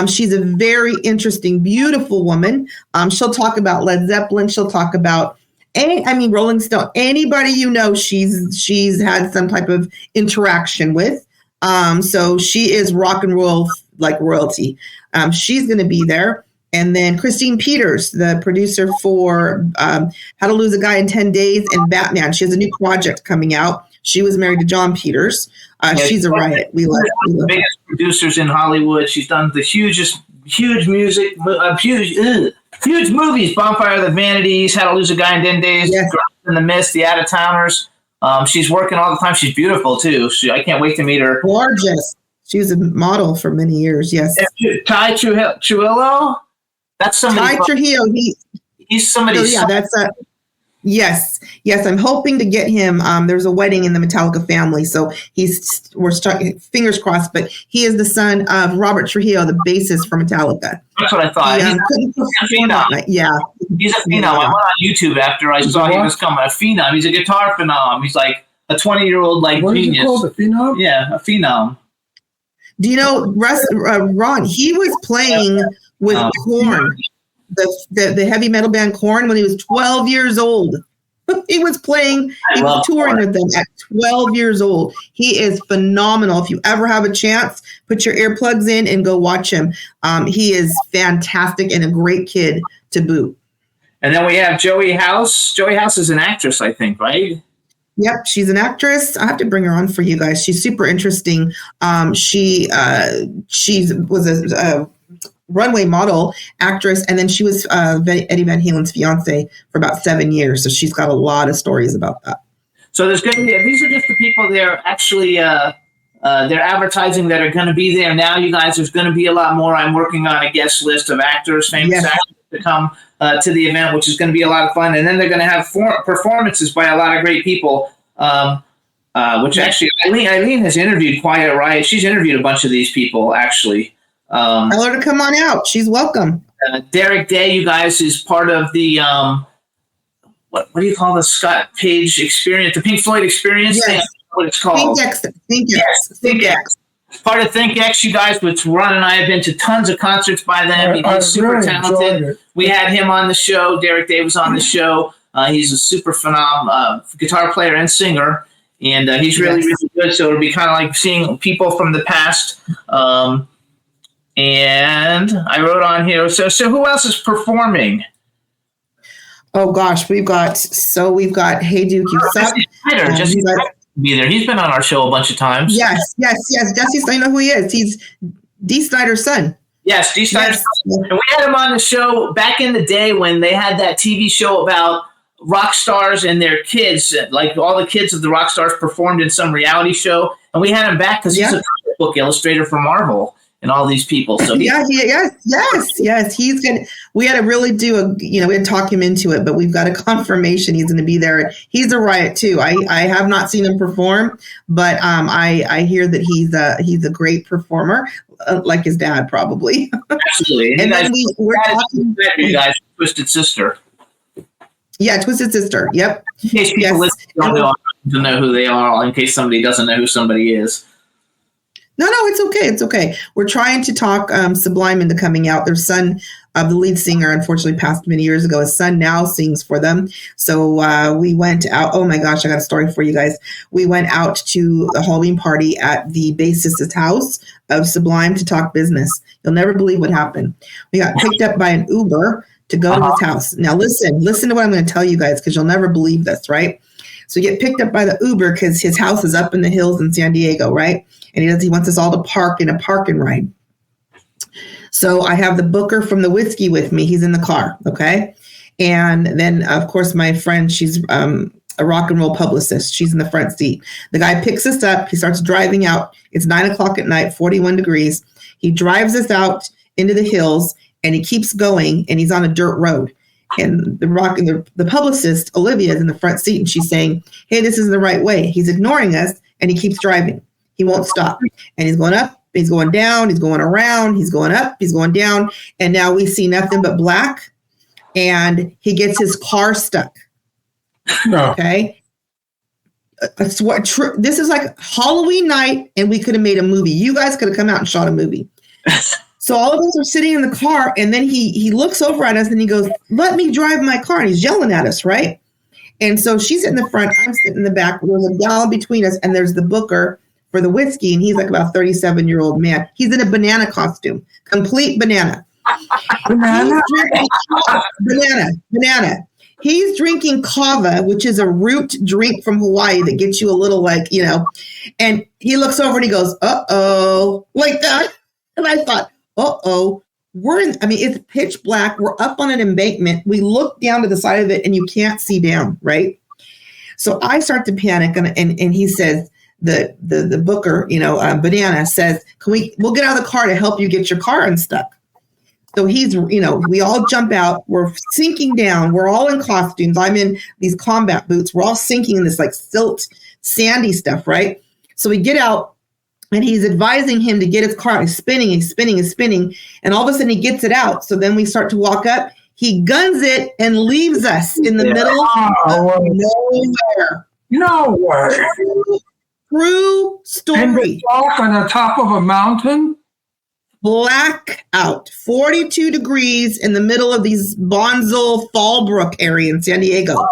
She's a very interesting, beautiful woman. She'll talk about Led Zeppelin. She'll talk about Rolling Stone. Anybody she's had some type of interaction with. So she is rock and roll like royalty. She's going to be there. And then Christine Peters, the producer for How to Lose a Guy in 10 Days and Batman. She has a new project coming out. She was married to John Peters. She's a riot. We love her. The biggest producers in Hollywood. She's done the huge music, huge movies. Bonfire of the Vanities, How to Lose a Guy in 10 Days, Girls in the Mist, The Out-of-Towners. She's working all the time. She's beautiful, too. I can't wait to meet her. Gorgeous. She was a model for many years, yes. Ty Trujillo? That's somebody. Ty Trujillo. He's somebody. Yes. I'm hoping to get him. There's a wedding in the Metallica family, so we're starting, fingers crossed, but he is the son of Robert Trujillo, the bassist for Metallica. That's what I thought. He's a phenom. Yeah. He's a phenom. I went on YouTube after I saw he was coming. A phenom. He's a guitar phenom. He's like a 20-year-old what genius. What is it called, a phenom? Yeah, a phenom. Do you know, Ron, he was playing with Korn, the heavy metal band Korn, when he was 12 years old. He was touring with them at 12 years old. He is phenomenal. If you ever have a chance, put your earplugs in and go watch him. He is fantastic and a great kid to boot. And then we have Joey House. Joey House is an actress, I think, right? Yep, she's an actress. I have to bring her on for you guys. She's super interesting. She was a runway model, actress, and then she was Eddie Van Halen's fiance for about 7 years. So she's got a lot of stories about that. So there's going to be, these are just the people they're actually, they're advertising that are going to be there now, you guys. There's going to be a lot more. I'm working on a guest list of actors, famous actors to come to the event, which is going to be a lot of fun. And then they're going to have performances by a lot of great people, which actually Eileen has interviewed Quiet Riot. She's interviewed a bunch of these people, actually. Tell her to come on out. She's welcome. Derek Day, you guys, is part of the what do you call the Scott Page experience, the Pink Floyd experience? Yes. Yeah, what it's called. Think X. Part of Think X, you guys, which Ron and I have been to tons of concerts by them. He's super talented. We had him on the show. Derek Day was on the show. He's a super phenomenal guitar player and singer, and he's really, really good. So it'll be kind of like seeing people from the past. And I wrote on here. So who else is performing? Oh gosh, we've got Hey Duke, you suck. Jesse Snyder be there. He's been on our show a bunch of times. Yes. Jesse Snyder, I know who he is. He's Dee Snider's son. Yes, Dee Snider's son. And we had him on the show back in the day when they had that TV show about rock stars and their kids. Like all the kids of the rock stars performed in some reality show. And we had him back because he's a comic book illustrator for Marvel and all these people. So yes. He's gonna. We had to really do we had to talk him into it, but we've got a confirmation he's going to be there. He's a riot too. I have not seen him perform, but I hear that he's a great performer, like his dad probably. Absolutely. And then we're talking. You guys, Twisted Sister. Yeah, Twisted Sister. Yep. In case people listening don't know who they are, in case somebody doesn't know who somebody is. No, it's okay. It's okay. We're trying to talk Sublime into coming out. Their son, the lead singer, unfortunately passed many years ago. His son now sings for them. So we went out. Oh my gosh, I got a story for you guys. We went out to the Halloween party at the bassist's house of Sublime to talk business. You'll never believe what happened. We got picked up by an Uber to go to his house. Now listen to what I'm going to tell you guys, because you'll never believe this, right? So we get picked up by the Uber because his house is up in the hills in San Diego, right? And he wants us all to park in a park and ride. So I have the booker from the whiskey with me. He's in the car, okay? And then, of course, my friend, she's a rock and roll publicist. She's in the front seat. The guy picks us up. He starts driving out. It's 9:00 at night, 41 degrees. He drives us out into the hills, and he keeps going, and he's on a dirt road. And the publicist, Olivia, is in the front seat, and she's saying, hey, this isn't the right way. He's ignoring us, and he keeps driving. He won't stop. And he's going up, he's going down, he's going around, he's going up, he's going down. And now we see nothing but black, and he gets his car stuck. No. Okay? This is like Halloween night, and we could have made a movie. You guys could have come out and shot a movie. So all of us are sitting in the car, and then he looks over at us and he goes, let me drive my car. And he's yelling at us, right? And so she's in the front, I'm sitting in the back. There's a gal between us, and there's the booker for the whiskey, and he's like about a 37-year-old man. He's in a banana costume, complete banana. Banana. He's drinking kava, which is a root drink from Hawaii that gets you a little and he looks over and he goes, uh-oh, like that. And I thought, uh-oh, it's pitch black. We're up on an embankment. We look down to the side of it and you can't see down, right? So I start to panic and he says, the booker, Banana says, we'll get out of the car to help you get your car unstuck. So he's, we all jump out. We're sinking down. We're all in costumes. I'm in these combat boots. We're all sinking in this like silt, sandy stuff, right? So we get out. And he's advising him to get his car. He's spinning. And all of a sudden he gets it out. So then we start to walk up. He guns it and leaves us in the middle of nowhere. True story. And the walk on the top of a mountain? Blackout. 42 degrees in the middle of these Bonzo Fallbrook area in San Diego.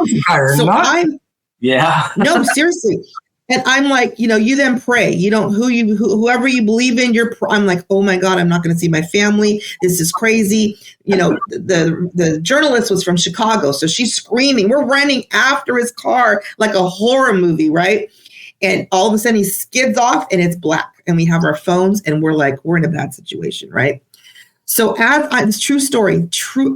No, seriously. And I'm like, you then pray. Whoever you believe in, I'm like, oh my God, I'm not going to see my family. This is crazy. The journalist was from Chicago, so she's screaming. We're running after his car like a horror movie, right? And all of a sudden he skids off and it's black. And we have our phones and we're like, we're in a bad situation, right? So it's true story,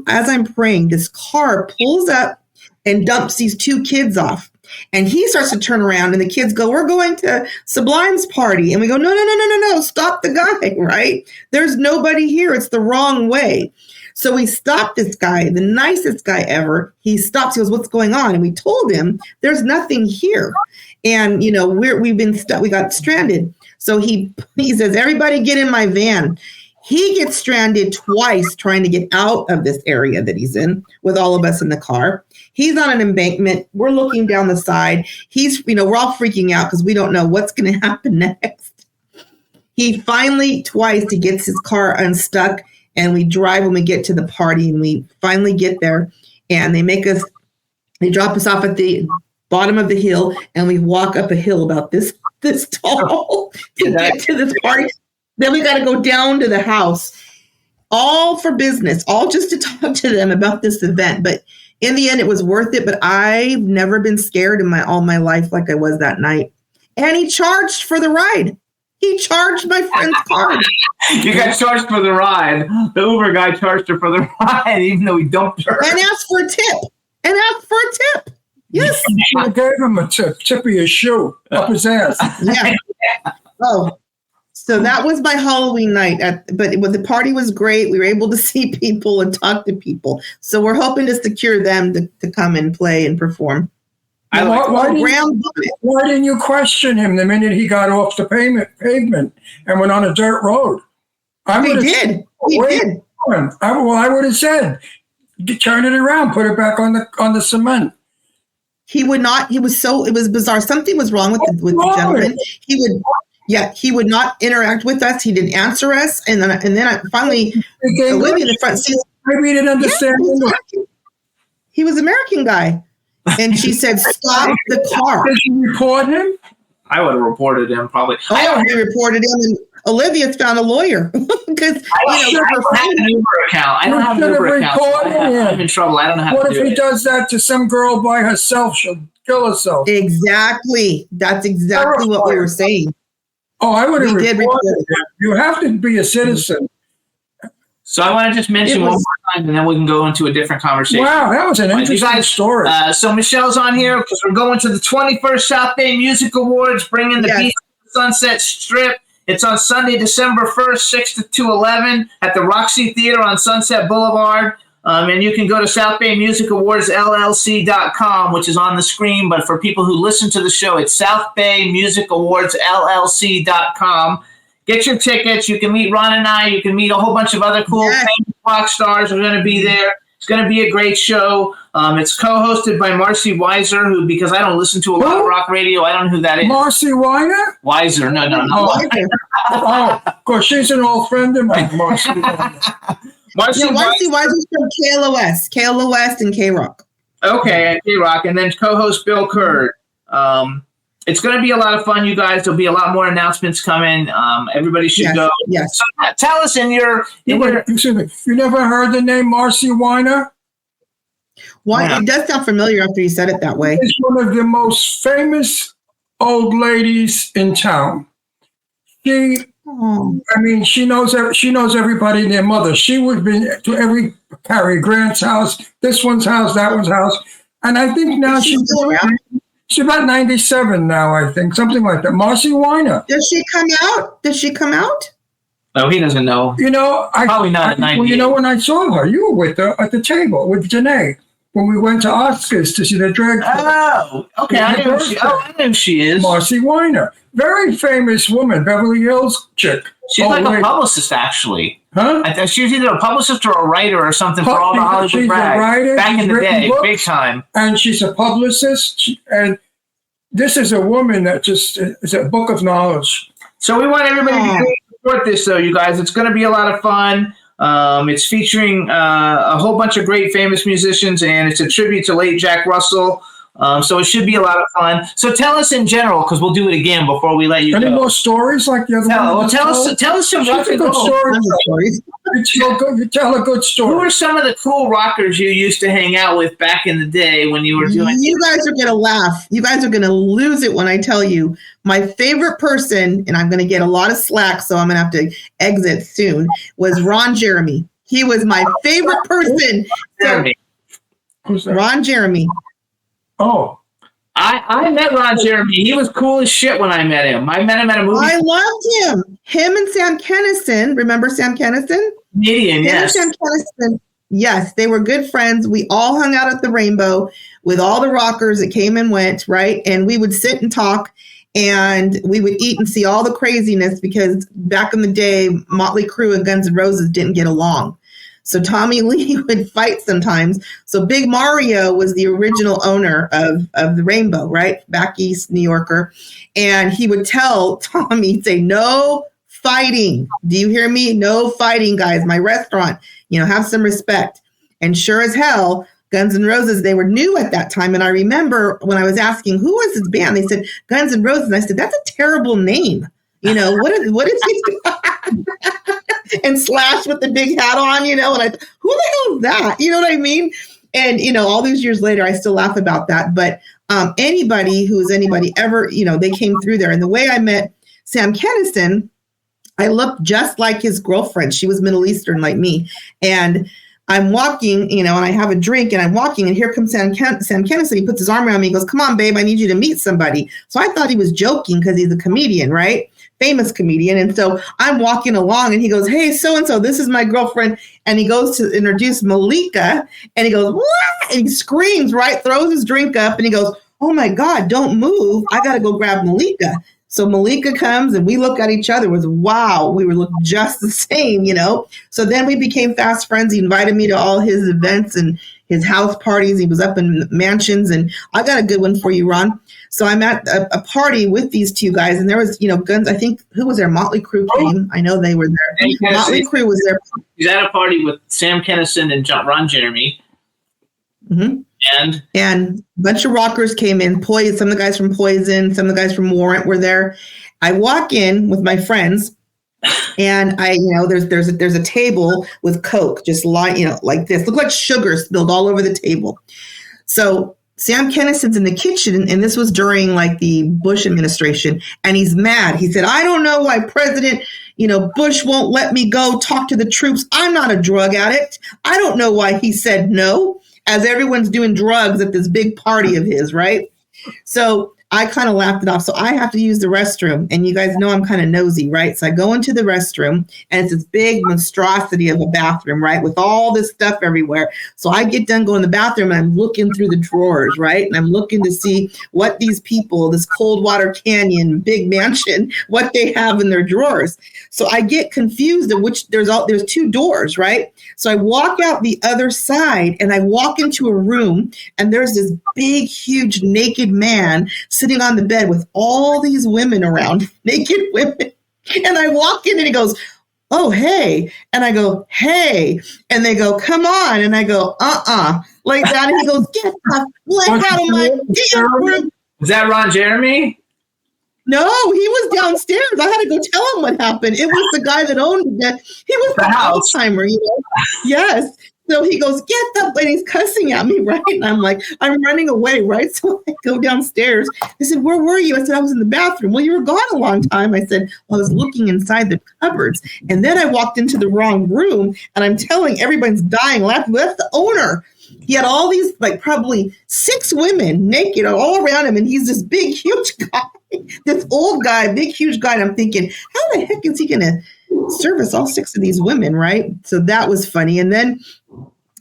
as I'm praying, this car pulls up and dumps these 2 kids off. And he starts to turn around and the kids go, we're going to Sublime's party. And we go, no, stop the guy, right? There's nobody here. It's the wrong way. So we stopped this guy, the nicest guy ever. He stops, he goes, what's going on? And we told him, there's nothing here. And, we've been stuck, we got stranded. So he says, everybody get in my van. He gets stranded twice trying to get out of this area that he's in with all of us in the car. He's on an embankment. We're looking down the side. We're all freaking out because we don't know what's going to happen next. He finally, twice, he gets his car unstuck and we drive when we get to the party and we finally get there and they drop us off at the bottom of the hill and we walk up a hill about this tall to get to this party. Then we got to go down to the house, all for business, all just to talk to them about this event. But in the end, it was worth it. But I've never been scared in all my life like I was that night. And he charged for the ride. He charged my friend's card. You got charged for the ride. The Uber guy charged her for the ride, even though he dumped her. And asked for a tip. Yes. I gave him a tip of his shoe up his ass. Yeah. Oh. So that was my Halloween night. But the party was great. We were able to see people and talk to people. So we're hoping to secure them to come and play and perform. Why didn't you question him the minute he got off the pavement and went on a dirt road? He did. I would have said, turn it around, put it back on the cement. He would not. It was bizarre. Something was wrong with the gentleman. He would not interact with us. He didn't answer us. And then I finally, Olivia in the front seat. Maybe he didn't understand. He was an American guy. And she said, stop the car. Did you report him? I would have reported him probably. We reported him. And Olivia found a lawyer. Because I don't have an Uber account. I don't have an Uber account. I'm in trouble. I don't know how to do it. What if he does that to some girl by herself? She'll kill herself. Exactly. That's exactly what we were saying. Oh, I would have reported him. You have to be a citizen. So I want to just mention one more time, and then we can go into a different conversation. Wow, that was an interesting story. So Michelle's on here because we're going to the 21st South Bay Music Awards, bringing the Beach Sunset Strip. It's on Sunday, December 1st, 6 to 11 at the Roxy Theater on Sunset Boulevard. And you can go to SouthBayMusicAwardsLLC.com, which is on the screen. But for people who listen to the show, it's SouthBayMusicAwardsLLC.com. Get your tickets. You can meet Ron and I. You can meet a whole bunch of other cool rock stars who are going to be there. It's going to be a great show. It's co-hosted by Marcy Weiser, who, because I don't listen to a lot of rock radio, I don't know who that is. Marcy Weiser? Weiser. No. Oh, of course, she's an old friend of mine, Marcy Weiser. Marcy Weiser's from KLOS and K-Rock. Okay, and K-Rock. And then co-host Bill Kurd. It's going to be a lot of fun, you guys. There'll be a lot more announcements coming. Everybody should go. Yes. So tell us excuse me. You never heard the name Marcy Weiner? Why? It does sound familiar after you said it that way. She's one of the most famous old ladies in town. She knows everybody and their mother. She would be to every Cary Grant's house, this one's house, that one's house. And I think now she's about 97 now, I think, something like that. Marcy Weiner. Does she come out? No, he doesn't know. Probably not at 98. Well, when I saw her, you were with her at the table with Janae when we went to Oscars to see the drag. Oh, okay. I know who she is. Marcy Weiner. Very famous woman, Beverly Hills chick. She's a publicist, actually. Huh? I think she was either a publicist or a writer or something for all the Hollywood she's brags. A writer, back in the day, books, big time. And she's a publicist. And this is a woman that just is a book of knowledge. So we want everybody to support this, though, you guys. It's going to be a lot of fun. It's featuring a whole bunch of great famous musicians, and it's a tribute to late Jack Russell. So it should be a lot of fun. So tell us in general, because we'll do it again before we let you Any go. more stories like the other one? Tell us some rock and good roll. stories. You tell a good story. Who are some of the cool rockers you used to hang out with back in the day when you were doing? You guys are going to laugh. You guys are going to lose it when I tell you. My favorite person, and I'm going to get a lot of slack, so I'm going to have to exit soon, was Ron Jeremy. He was my favorite person. Who's that? Ron Jeremy. Oh. I met Ron Jeremy. He was cool as shit when I met him. I met him at a movie. I loved him. Him and Sam Kinison. Remember Sam Kinison? Comedian, yes. Sam Kinison. Yes, they were good friends. We all hung out at the Rainbow with all the rockers that came and went, right? And we would sit and talk, and we would eat and see all the craziness, because back in the day, Motley Crue and Guns N' Roses didn't get along. So Tommy Lee would fight sometimes. So Big Mario was the original owner of the Rainbow, right? Back east, New Yorker. And he would tell Tommy, he'd say, no fighting. Do you hear me? No fighting, guys. My restaurant, have some respect. And sure as hell, Guns N' Roses, they were new at that time. And I remember when I was asking, who was this band? They said, Guns N' Roses. And I said, that's a terrible name. What is he? And Slash with the big hat on, and I, who the hell is that? You know what I mean? And, all these years later, I still laugh about that. But anybody ever, they came through there. And the way I met Sam Kinison, I looked just like his girlfriend. She was Middle Eastern like me. And I'm walking, and I have a drink, and I'm walking, and here comes Sam Kinison. He puts his arm around me. He goes, come on, babe, I need you to meet somebody. So I thought he was joking because he's a comedian, right? Famous comedian. And so I'm walking along, and he goes, hey, so-and-so, this is my girlfriend. And he goes to introduce Malika, and he goes, what? And he screams, right? Throws his drink up, and he goes, oh my God, don't move. I got to go grab Malika. So Malika comes, and we look at each other. It was, wow, we were looking just the same, So then we became fast friends. He invited me to all his events and his house parties. He was up in mansions. And I got a good one for you, Ron. So I'm at a party with these two guys, and there was, Guns. I think, who was there? Motley Crue came. I know they were there. Motley Crue was there. He's at a party with Sam Kinison and Ron Jeremy. Mm-hmm. And a bunch of rockers came in. Some of the guys from Poison, some of the guys from Warrant were there. I walk in with my friends, and there's a table with Coke, just like this. Looked like sugar spilled all over the table. So Sam Kinison's in the kitchen, and this was during like the Bush administration, and he's mad. He said, I don't know why President Bush won't let me go talk to the troops. I'm not a drug addict. I don't know why he said no, as everyone's doing drugs at this big party of his, right? So I kind of laughed it off. So I have to use the restroom, and you guys know I'm kind of nosy, right? So I go into the restroom, and it's this big monstrosity of a bathroom, right? With all this stuff everywhere. So I get done going to the bathroom, and I'm looking through the drawers, right? And I'm looking to see what these people, this Coldwater Canyon big mansion, what they have in their drawers. So I get confused of which there's two doors, right? So I walk out the other side, and I walk into a room, and there's this big, huge, naked man sitting on the bed with all these women around, naked women. And I walk in, and he goes, oh, hey. And I go, hey. And they go, come on. And I go, like that. And he goes, get the flick out of my damn room. Is that Ron Jeremy? No, he was downstairs. I had to go tell him what happened. It was the guy that owned it. He was the Alzheimer, Yes. So he goes, get the, and he's cussing at me, right? And I'm like, I'm running away, right? So I go downstairs. They said, where were you? I said, I was in the bathroom. Well, you were gone a long time. I said, well, I was looking inside the cupboards. And then I walked into the wrong room, and I'm telling everybody's dying laughing. That's the owner. He had all these, like probably 6 women naked all around him. And he's this big, huge guy, this old guy, big, huge guy. And I'm thinking, how the heck is he going to service all 6 of these women, right? So that was funny. And then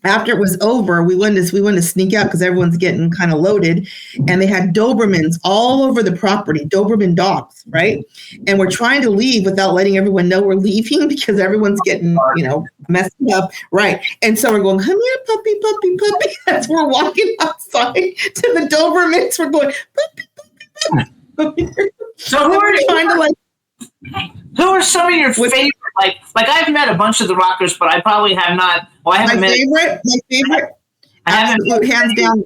after it was over, we wanted to sneak out because everyone's getting kind of loaded, and they had Dobermans all over the property, Doberman dogs, right? And we're trying to leave without letting everyone know we're leaving because everyone's getting, messed up, right? And so we're going, come here, puppy, puppy, puppy. As we're walking outside to the Dobermans, we're going, puppy, puppy, puppy. So who are trying to who are some of your favorite? Like I've met a bunch of the rockers, but I probably have not. Well, I haven't my favorite. I haven't hands down.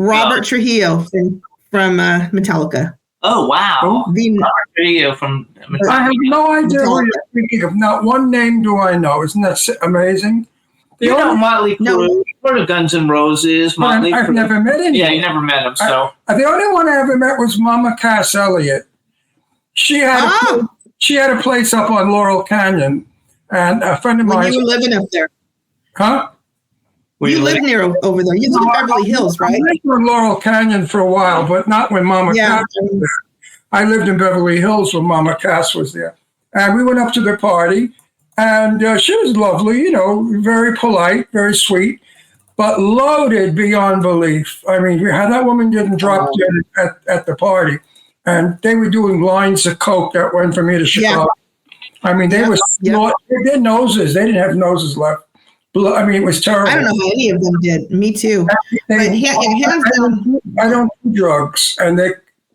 Robert Trujillo from Metallica. Oh, wow. The- Robert Trujillo from I have no idea what you're thinking of. Not one name do I know. Isn't that amazing? You know Motley Crue. No. You've heard of Guns N' Roses, Motley I've Crue. never met anyone. Yeah, you never met him, so. The only one I ever met was Mama Cass Elliott. She had a place up on Laurel Canyon, and a friend of when mine. you were living up there. Huh? You live near over there. You live in Beverly Hills, right? I lived in Laurel Canyon for a while, but not when Mama Cass was there. I lived in Beverly Hills when Mama Cass was there. And we went up to the party, and she was lovely, very polite, very sweet, but loaded beyond belief. I mean, that woman didn't drop dead at the party. And they were doing lines of coke that went from here to Chicago. Yeah. I mean, they their noses, they didn't have noses left. I mean, it was terrible. I don't know how any of them did. Me too. I don't do drugs. And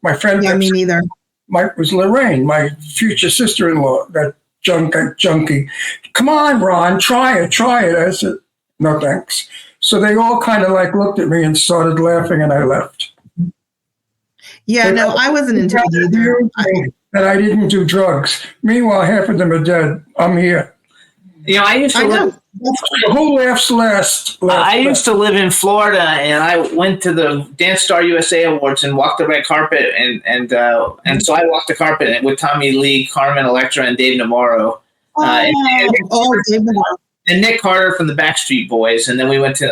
my friend. Yeah, me neither. Was Lorraine, my future sister-in-law, that junkie. Come on, Ron, try it. I said, no thanks. So they all kind of looked at me and started laughing, and I left. Yeah, no, I wasn't into it either. That I didn't do drugs. Meanwhile, half of them are dead. I'm here. I used to live. Who laughs last? I used to live in Florida, and I went to the Dance Star USA Awards and walked the red carpet, and so I walked the carpet with Tommy Lee, Carmen Electra, and Dave Navarro, and Nick Carter from the Backstreet Boys, and then we went to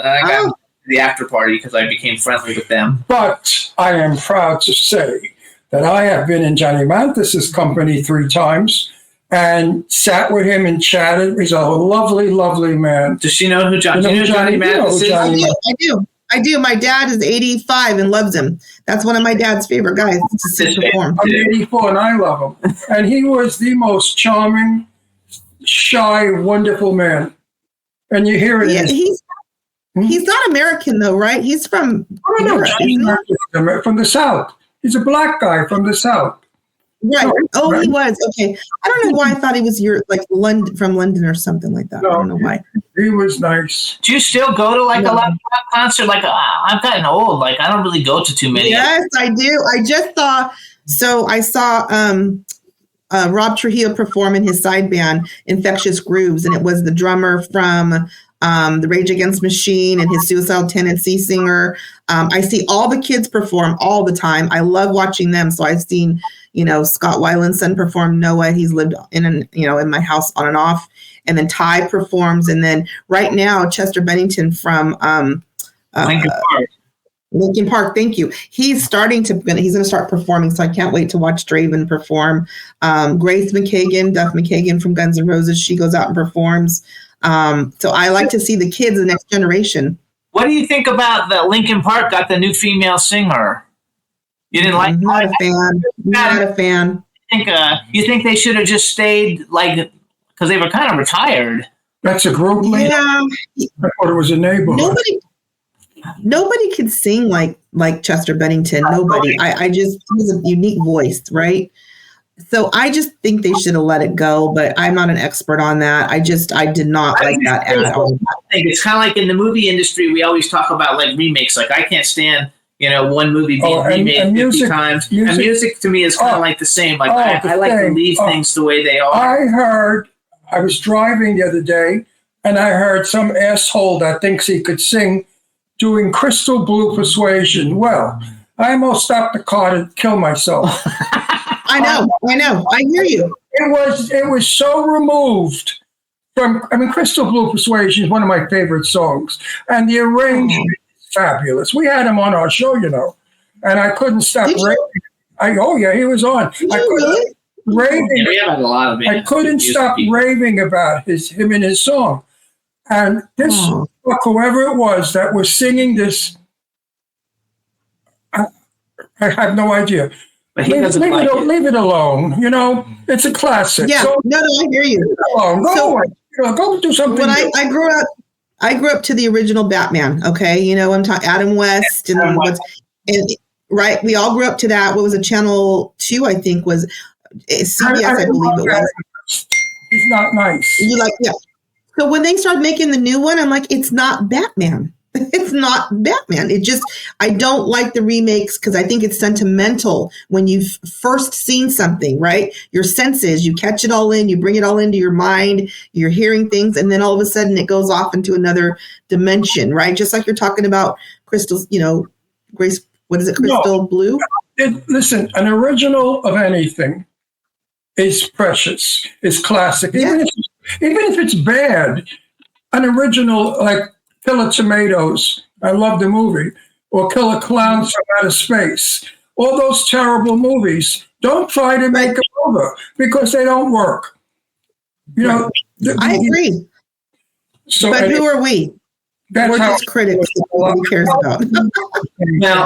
the after party because I became friendly with them. But I am proud to say that I have been in Johnny Mathis's company 3 times. And sat with him and chatted. He's a lovely, lovely man. Does she know who Johnny Mathis is? I do. My dad is 85 and loves him. That's one of my dad's favorite guys to see perform. I'm 84 and I love him. And he was the most charming, shy, wonderful man. And you hear it. Yeah, he's not American though, right? He's from Europe, from the South. He's a black guy from the South. Right. He was. Okay. I don't know why I thought he was London, from London or something like that. I don't know why. He was nice. Do you still go to a lot of rock concert? I've gotten old. I don't really go to too many. Yes, I do. I just saw Rob Trujillo perform in his side band, Infectious Grooves, and it was the drummer from the Rage Against Machine and his Suicidal Tendencies singer. I see all the kids perform all the time. I love watching them. So I've seen, Scott Weiland's son perform. Noah, he's lived in my house on and off. And then Ty performs. And then right now, Chester Bennington from Lincoln Park. Thank you. He's going to start performing. So I can't wait to watch Draven perform. Grace McKagan, Duff McKagan from Guns N' Roses. She goes out and performs. So I like to see the kids, the next generation. What do you think about that Lincoln Park got the new female singer? You didn't like? Not a fan. You think they should have just stayed because they were kind of retired? That's a group. Yeah. I thought it was a neighborhood. Nobody could sing like Chester Bennington. Nobody. I just, he was a unique voice, right? So I just think they should have let it go, but I'm not an expert on that. I did not like that at all. It's kind of like in the movie industry, we always talk about remakes. I can't stand, one movie being remade 50 times. And music to me is kind of like the same. I like to leave things the way they are. I was driving the other day, and I heard some asshole that thinks he could sing doing Crystal Blue Persuasion. Well, I almost stopped the car to kill myself. I know. I hear you. It was so removed from. Crystal Blue Persuasion is one of my favorite songs, and the arrangement is fabulous. We had him on our show, and I couldn't stop raving. He was on. Raving. We have a lot of it. I couldn't stop raving about him and his song, and this whoever it was that was singing this, I have no idea. But leave it alone. It's a classic. Yeah, so, I hear you. Leave it alone. Go do something. When I grew up to the original Batman. Okay, I'm talking Adam West right. We all grew up to that. What was it? Channel 2, I think, was CBS. I believe it was. It's not nice. So when they started making the new one, I'm like, it's not Batman. It's not Batman. I don't like the remakes because I think it's sentimental when you've first seen something, right? Your senses, you catch it all in, you bring it all into your mind, you're hearing things, and then all of a sudden it goes off into another dimension, right? Just like you're talking about Crystal's, Grace, what is it, Crystal Blue? Listen, an original of anything is precious, is classic. Even if it's bad, an original like Killer Tomatoes, I love the movie, or Killer Clowns from Outer Space. All those terrible movies, don't try to make them over because they don't work. I agree. But who are we? We're just critics. Nobody cares about. Now,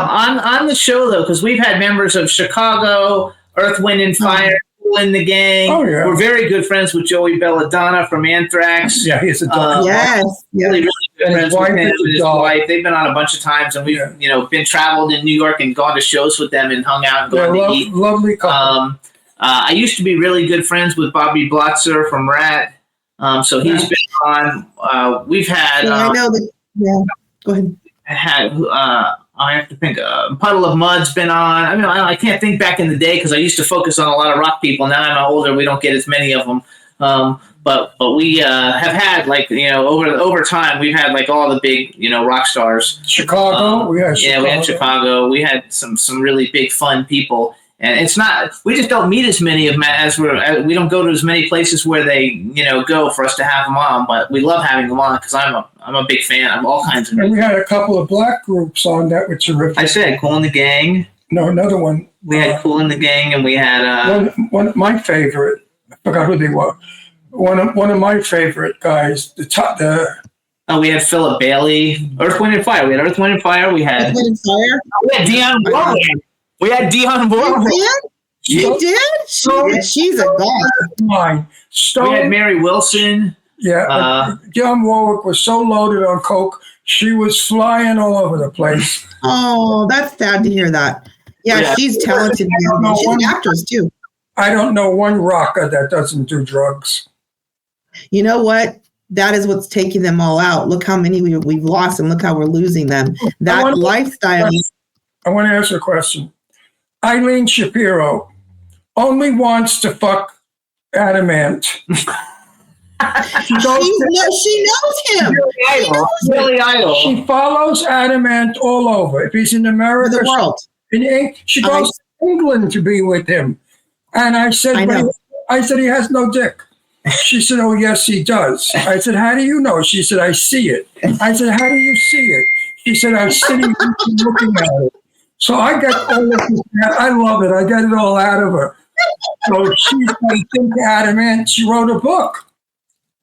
on the show, though, because we've had members of Chicago, Earth, Wind, and Fire, Kool in the Gang. Oh, yeah. We're very good friends with Joey Belladonna from Anthrax. Yeah, he's a dog. Yes. Really, really good friends with him and his dog. wife. They've been on a bunch of times, and we've been traveled in New York and gone to shows with them and hung out and gone to eat. Lovely couple. I used to be really good friends with Bobby Blotzer from Rat. So he's been on. We've had. I know that. Yeah. Go ahead. I have to think. Puddle of Mud's been on. I mean, I can't think back in the day because I used to focus on a lot of rock people. Now I'm older. We don't get as many of them. But we have had over time we've had like all the big rock stars. Chicago. We had Chicago. We had some really big fun people. And it's not, we just don't meet as many of them we don't go to as many places where they, go for us to have them on, but we love having them on because I'm a big fan of all kinds of music. And we had a couple of black groups on that were terrific. I said Kool in the Gang. No, another one. We had Kool in the Gang, and we had one of my favorite, I forgot who they were. One of my favorite guys, we had Philip Bailey, Earth, Wind, and Fire. We had Earth, Wind, and Fire. We had Fire. We had Dionne Warwick. We had Dionne Warwick. She did? She's a god. Mine. We had Mary Wilson. Yeah. Dionne Warwick was so loaded on coke, she was flying all over the place. Oh, that's sad to hear that. Yeah, she's talented. She's an actress, too. I don't know one rocker that doesn't do drugs. You know what? That is what's taking them all out. Look how many we've lost, and look how we're losing them. That lifestyle. I want to ask a question. Eileen Shapiro only wants to fuck Adamant. She knows him. Billy Idol. She follows Adamant all over. If he's in America, the world. She goes to England to be with him. And I said, he has no dick. She said, oh, yes, he does. I said, how do you know? She said, I see it. I said, how do you see it? She said, I'm sitting looking at it. So I got all of this. I love it. I got it all out of her. So she's going to think Adamant. She wrote a book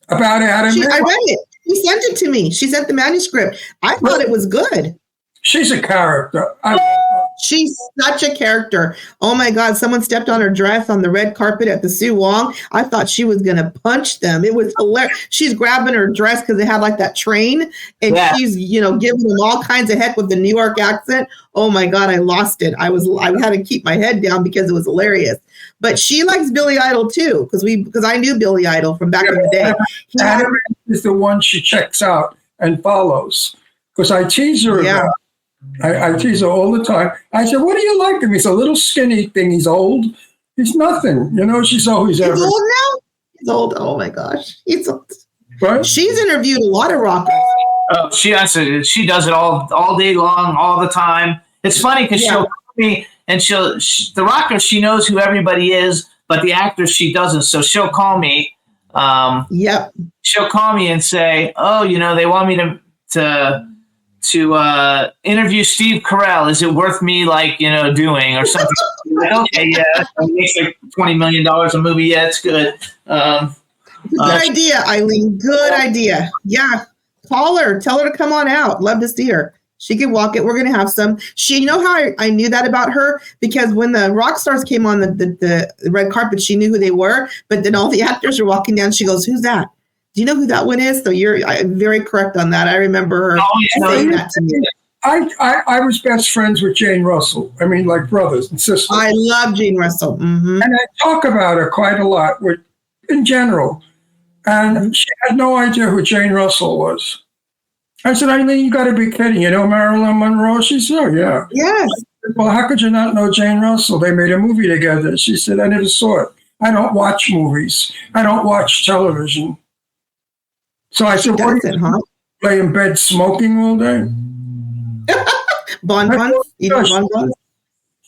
about Adamant. I read it. She sent it to me. She sent the manuscript. I thought it was good. She's a character. She's such a character. Oh my God, someone stepped on her dress on the red carpet at the Sue Wong. I thought she was going to punch them. It was hilarious. She's grabbing her dress because it had like that train, and she's, giving them all kinds of heck with the New York accent. Oh my God, I lost it. I had to keep my head down because it was hilarious. But she likes Billy Idol too, because I knew Billy Idol from back in the day. Adamant is the one she checks out and follows because I tease her about. I tease her all the time. I said, what do you like him? He's a little skinny thing. He's old. He's nothing. She's always He's old now? He's old. Oh, my gosh. He's old. What? She's interviewed a lot of rockers. She does it all day long, all the time. It's funny because she'll call me, and the rocker, she knows who everybody is, but the actors, she doesn't. So she'll call me. She'll call me and say, oh, they want me to interview Steve Carell. Is it worth me doing or something? Like, okay, yeah, it makes like $20 million a movie. Yeah, it's good. Good idea, Eileen. Good idea. Yeah, call her. Tell her to come on out. Love to see her. She can walk it. We're gonna have some. How I knew that about her, because when the rock stars came on the red carpet, she knew who they were. But then all the actors are walking down. She goes, "Who's that? Do you know who that one is?" So you're very correct on that. I remember her saying that to me. I was best friends with Jane Russell. I mean, like brothers and sisters. I love Jane Russell. Mm-hmm. And I talk about her quite a lot in general. And she had no idea who Jane Russell was. I said, Eileen, you got to be kidding. You know Marilyn Monroe? She said, oh, yeah. Yes. Well, how could you not know Jane Russell? They made a movie together. She said, I never saw it. I don't watch movies. I don't watch television. So I said, what do you lay in bed smoking all day? Bonbons? Eating bonbons?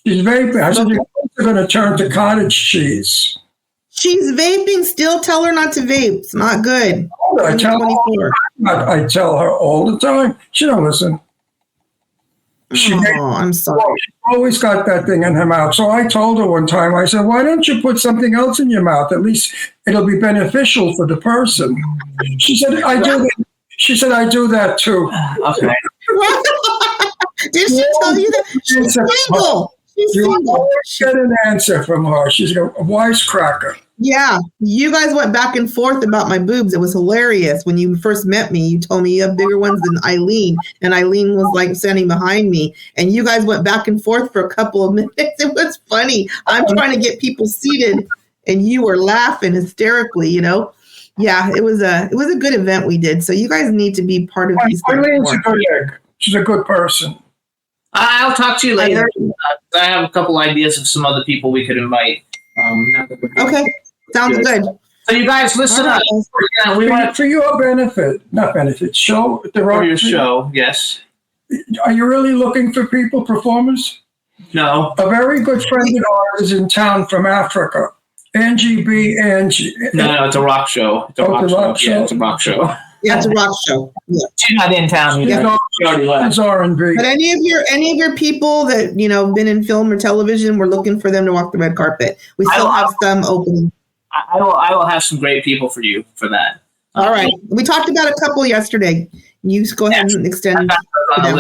She's vaping. I said, you're going to turn to cottage cheese. She's vaping. Still tell her not to vape. It's not good. I tell her all the time. She don't listen. I'm sorry. She always got that thing in her mouth. So I told her one time, I said, why don't you put something else in your mouth? At least it'll be beneficial for the person. She said, I do that. She said, I do that too. Okay. Did she tell you that? She's single. You always get an answer from her. She's a wisecracker. Yeah, you guys went back and forth about my boobs. It was hilarious. When you first met me, you told me you have bigger ones than Eileen, and Eileen was like standing behind me, and you guys went back and forth for a couple of minutes. It was funny. I'm trying to get people seated, and you were laughing hysterically, you know? Yeah, it was a good event we did. So you guys need to be part of these. Eileen's a good egg. She's a good person. I'll talk to you later. I have a couple ideas of some other people we could invite. Okay, sounds good. So you guys listen up. We want for your benefit, not benefit. Show for your show. Yes. Are you really looking for people, performers? No. A very good friend of ours is in town from Africa. Angie B. Angie. No, it's a rock show. It's a rock show. Yeah, it's a rock show. Yeah, it's a rock show. Yeah. She's not in town either. It's R&B. But any of your people that been in film or television, we're looking for them to walk the red carpet. We still have some opening. I will have some great people for you for that. All right. We talked about a couple yesterday. You just go ahead and extend them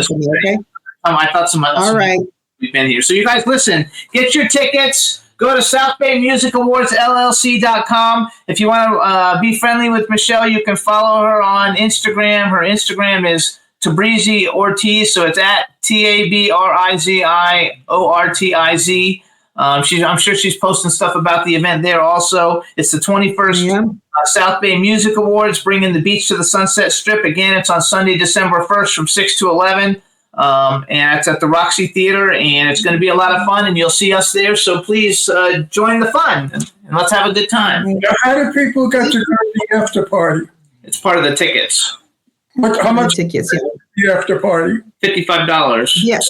for me, okay? I thought some others. All right. We've been here. So you guys listen. Get your tickets. Go to SouthBayMusicAwardsLLC.com. If you want to be friendly with Michelle, you can follow her on Instagram. Her Instagram is Tabrizi-Ortiz, so it's at TABRIZIORTIZ. I'm sure she's posting stuff about the event there also. It's the 21st South Bay Music Awards, bringing the beach to the Sunset Strip. Again, it's on Sunday, December 1st from 6 to 11. And it's at the Roxy Theater, and it's going to be a lot of fun, and you'll see us there. So please join the fun, and let's have a good time. How do people get to go to the after party? It's part of the tickets. How much tickets? Yeah. The after party? $55. Yes.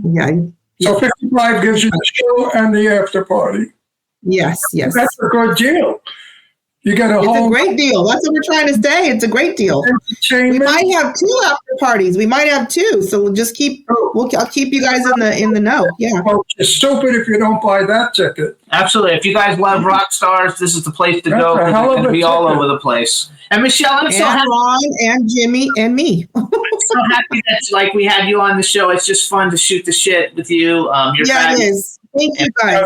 Yeah. So $55 gives you the show and the after party. Yes. That's a good deal. You get It's a great deal. That's what we're trying to say. It's a great deal. We might have 2 after parties. We might have 2. So we'll just I'll keep you guys in the know. Yeah. Well, you're stupid if you don't buy that ticket. Absolutely. If you guys love rock stars, this is the place to go. It's going to be all over the place. And Michelle, I'm so happy. Ron and Jimmy and me. I'm so happy that we had you on the show. It's just fun to shoot the shit with you. It is. Thank you guys.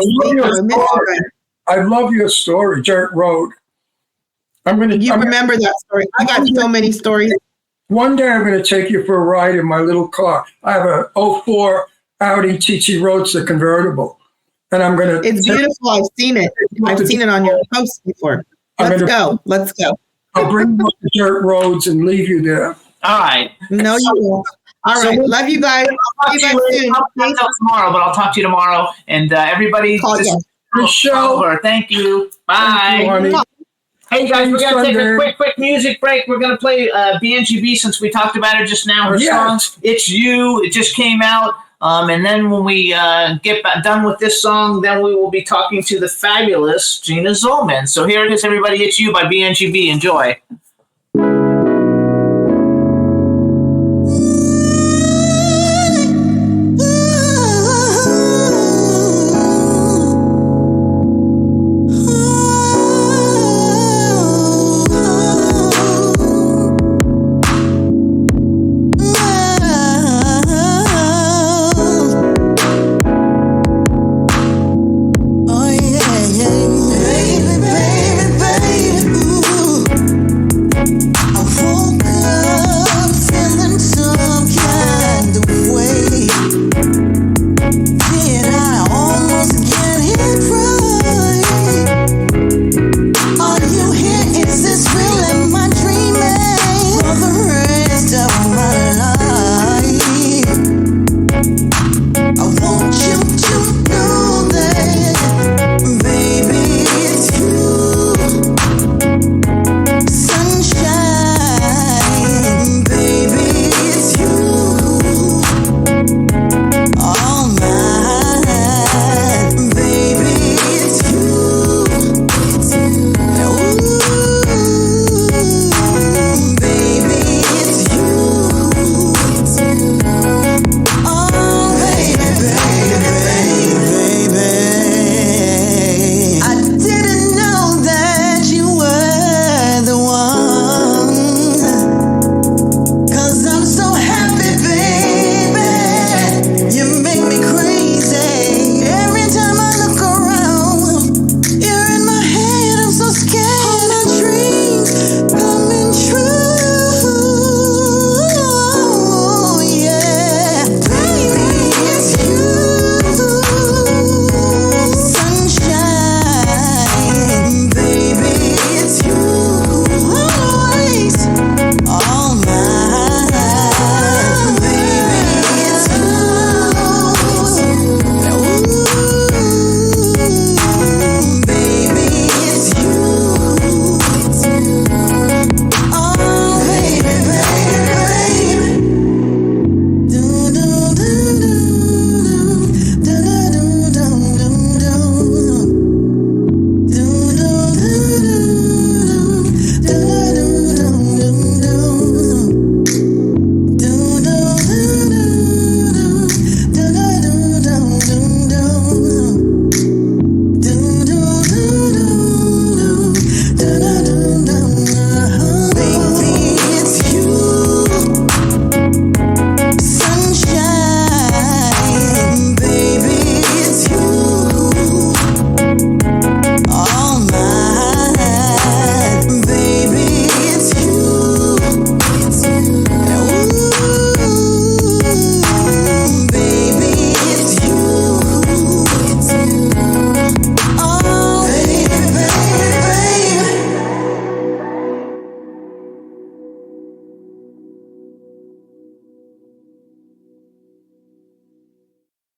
I love your story, Dirt Road. Remember that story. I got so many stories. One day I'm going to take you for a ride in my little car. I have a 04 Audi TT Roadster convertible. And I'm going to... It's beautiful. I've seen it. I've seen it on your post before. Let's go. I'll bring you up the dirt roads and leave you there. All right. No, you won't. All right. Love you guys. I'll talk to you soon. Tomorrow, but I'll talk to you tomorrow. And everybody... Michelle. Thank you. Bye. Hey guys, we're going to take a quick music break. We're going to play BNGB since we talked about her just now. Her song, It's You. It just came out. And then when we get done with this song, then we will be talking to the fabulous Gina Zollman. So here it is, everybody. It's You by BNGB. Enjoy. Is this real? Am I dreaming? For the rest of my life.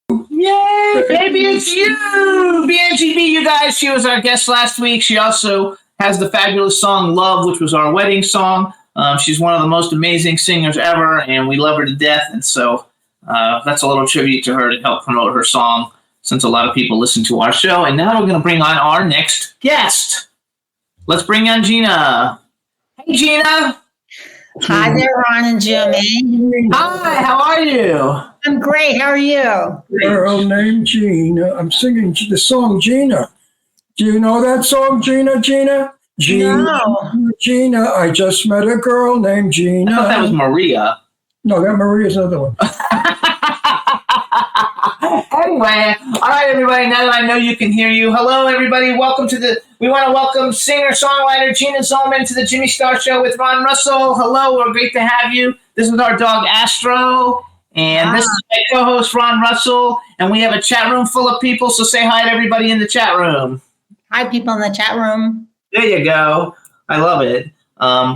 Yay, baby, it's you! BNGB, you guys. She was our guest last week. She also has the fabulous song Love, which was our wedding song. She's one of the most amazing singers ever, and we love her to death. And so that's a little tribute to her to help promote her song, since a lot of people listen to our show. And now we're going to bring on our next guest. Let's bring on Gina. Hey, Gina. Hi there, Ron and Jimmy. Hi, how are you? I'm great. How are you? Girl named Gina. I'm singing the song Gina. Do you know that song, Gina? Gina, No. Gina. I just met a girl named Gina. I thought that was Maria. No, that Maria's another one. Anyway, all right, everybody, now that I know you can hear you, hello, everybody. We want to welcome singer-songwriter Gina Zollman to the Jimmy Star Show with Ron Russell. Hello, we're great to have you. This is our dog, Astro, and this is my co-host, Ron Russell, and we have a chat room full of people, so say hi to everybody in the chat room. Hi, people in the chat room. There you go. I love it.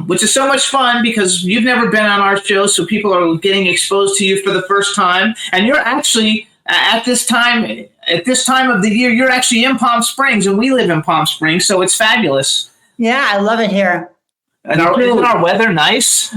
Which is so much fun because you've never been on our show, so people are getting exposed to you for the first time, and you're actually... At this time of the year, you're actually in Palm Springs, and we live in Palm Springs, so it's fabulous. Yeah, I love it here. And isn't our weather nice?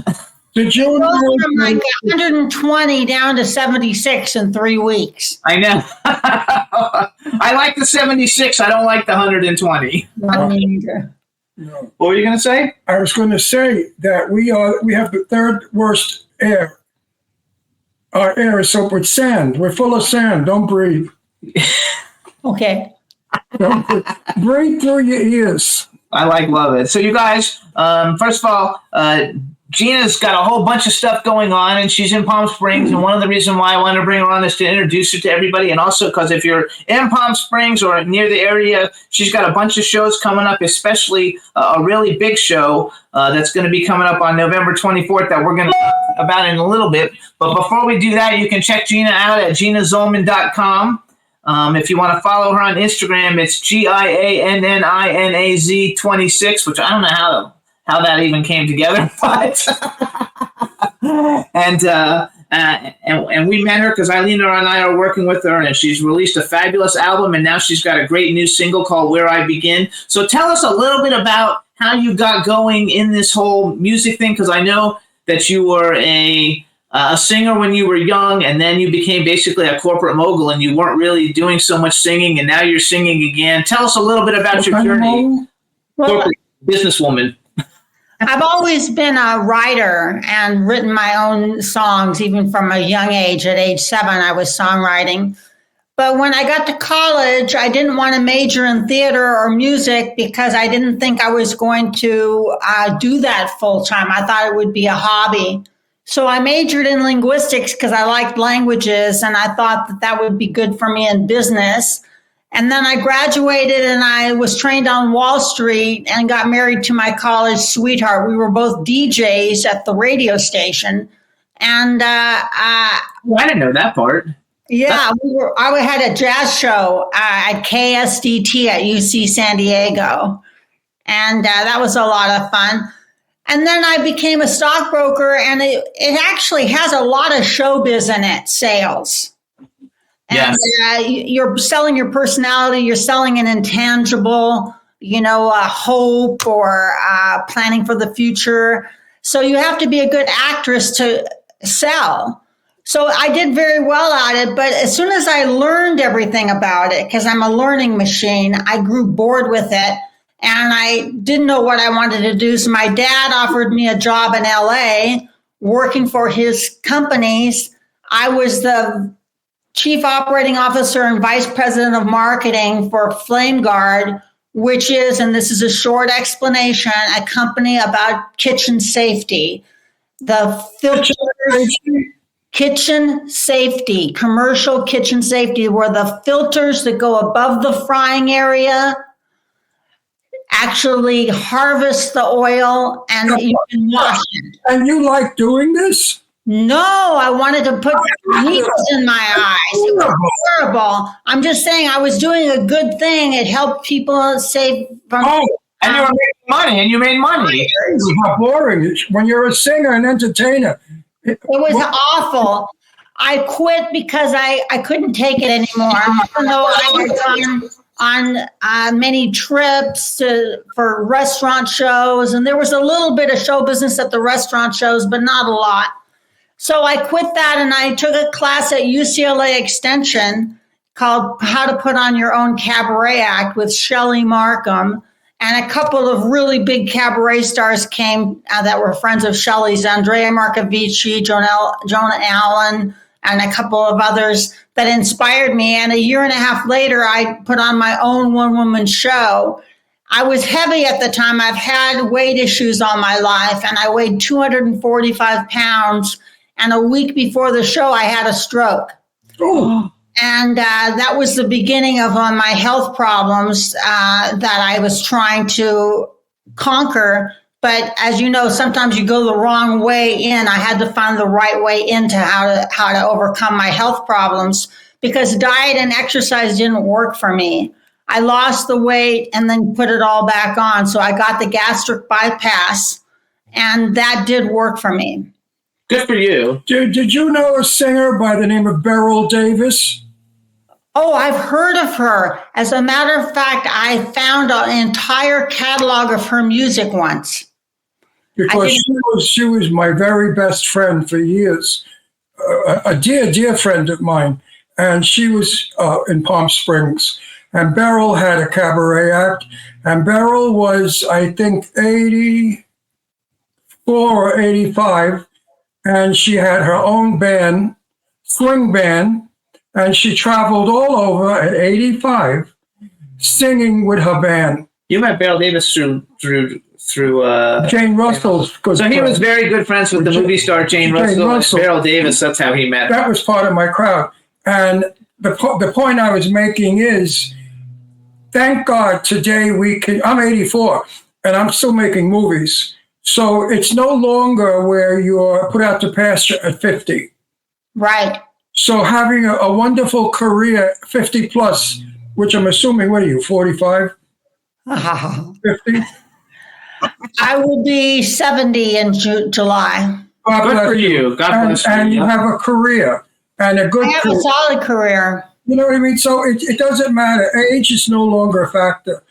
Did you Go from like 120 down to 76 in 3 weeks. I know. I like the 76. I don't like the 120. Not me either. No. What were you going to say? I was going to say that we have the third worst air. Our air is soaked with sand. We're full of sand. Don't breathe. Okay. Breathe through your ears. Love it. So you guys, first of all, Gina's got a whole bunch of stuff going on, and she's in Palm Springs. And one of the reasons why I wanted to bring her on is to introduce her to everybody. And also because if you're in Palm Springs or near the area, she's got a bunch of shows coming up, especially a really big show that's going to be coming up on November 24th that we're going to talk about in a little bit. But before we do that, you can check Gina out at ginazollman.com. If you want to follow her on Instagram, it's GIANNINAZ 26, which I don't know how that even came together, but and we met her because Eileen and I are working with her, and she's released a fabulous album, and now she's got a great new single called Where I Begin. So tell us a little bit about how you got going in this whole music thing, because I know that you were a singer when you were young, and then you became basically a corporate mogul, and you weren't really doing so much singing, and now you're singing again. Tell us a little bit about your journey. Corporate businesswoman. I've always been a writer and written my own songs, even from a young age. At age 7, I was songwriting. But when I got to college, I didn't want to major in theater or music because I didn't think I was going to do that full time. I thought it would be a hobby. So I majored in linguistics because I liked languages, and I thought that would be good for me in business. And then I graduated, and I was trained on Wall Street and got married to my college sweetheart. We were both DJs at the radio station. And I didn't know that part. Yeah, I had a jazz show at KSDT at UC San Diego. And that was a lot of fun. And then I became a stockbroker, and it actually has a lot of showbiz in it, sales. And yes. You're selling your personality, you're selling an intangible, hope or planning for the future. So you have to be a good actress to sell. So I did very well at it, but as soon as I learned everything about it, because I'm a learning machine, I grew bored with it. And I didn't know what I wanted to do. So my dad offered me a job in LA working for his companies. I was the chief operating officer and vice president of marketing for Flame Guard, which is, and this is a short explanation, a company about kitchen safety. The filters, kitchen safety, commercial kitchen safety, where the filters that go above the frying area actually harvest the oil and you can wash it. And you like doing this? No, I wanted to put needles in my eyes. It was horrible. I'm just saying I was doing a good thing. It helped people save from... And you were making money, and you made money. How boring. When you're a singer and entertainer. It was awful. I quit because I couldn't take it anymore. Even though I had gone on many trips for restaurant shows, and there was a little bit of show business at the restaurant shows, but not a lot. So I quit that, and I took a class at UCLA Extension called How to Put on Your Own Cabaret Act with Shelley Markham. And a couple of really big cabaret stars came that were friends of Shelley's, Andrea Marcovici, Jonah Allen, and a couple of others that inspired me. And a year and a half later, I put on my own one-woman show. I was heavy at the time. I've had weight issues all my life, and I weighed 245 pounds. And a week before the show, I had a stroke. Oh. And that was the beginning of my health problems that I was trying to conquer. But as you know, sometimes you go the wrong way in. I had to find the right way into how to overcome my health problems, because diet and exercise didn't work for me. I lost the weight and then put it all back on. So I got the gastric bypass, and that did work for me. Good for you. Did you know a singer by the name of Beryl Davis? Oh, I've heard of her. As a matter of fact, I found an entire catalog of her music once. Because she was my very best friend for years, a dear friend of mine. And she was in Palm Springs. And Beryl had a cabaret act. And Beryl was, I think, 84 or 85. And she had her own band, swing band. And she traveled all over at 85, singing with her band. You met Beryl Davis through Jane Russell's good So he friend. was very good friends with the movie star Jane Russell. And Beryl Davis, that's how he met her. That was part of my crowd. And the point I was making is, thank God today I'm 84, and I'm still making movies. So it's no longer where you're put out to pasture at 50. Right. So having a wonderful career, 50 plus, which I'm assuming, what are you, 45? 50? I will be 70 in July. God Good bless for you. God bless you. And you have a career and a good I have career. a solid career. You know what I mean? So it doesn't matter. Age is no longer a factor.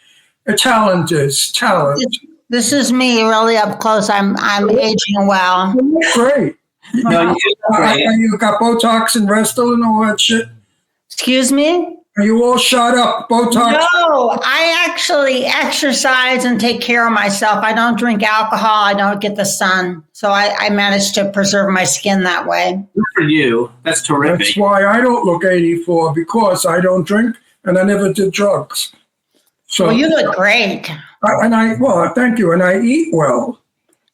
Talent is talent. This is me really up close. I'm aging well. Great. No, You got Botox and Restylane and all that shit? Excuse me? Are you all shot up? Botox? No, I actually exercise and take care of myself. I don't drink alcohol. I don't get the sun. So I manage to preserve my skin that way. good for you. That's terrific. That's why I don't look 84, because I don't drink and I never did drugs. So Well, you look great. Thank you. And I eat well.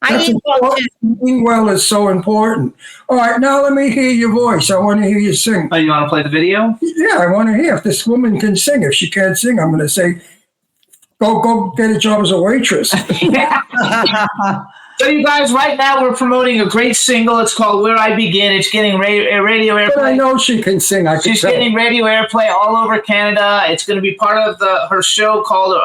I eat well too. Eating well is so important. All right, now let me hear your voice. I want to hear you sing. Oh, you want to play the video? Yeah, I want to hear. If this woman can sing, if she can't sing, I'm going to say, go get a job as a waitress. So you guys, right now we're promoting a great single. It's called Where I Begin. It's getting radio airplay. But I know she can sing. She's getting radio airplay all over Canada. It's going to be part of her show called,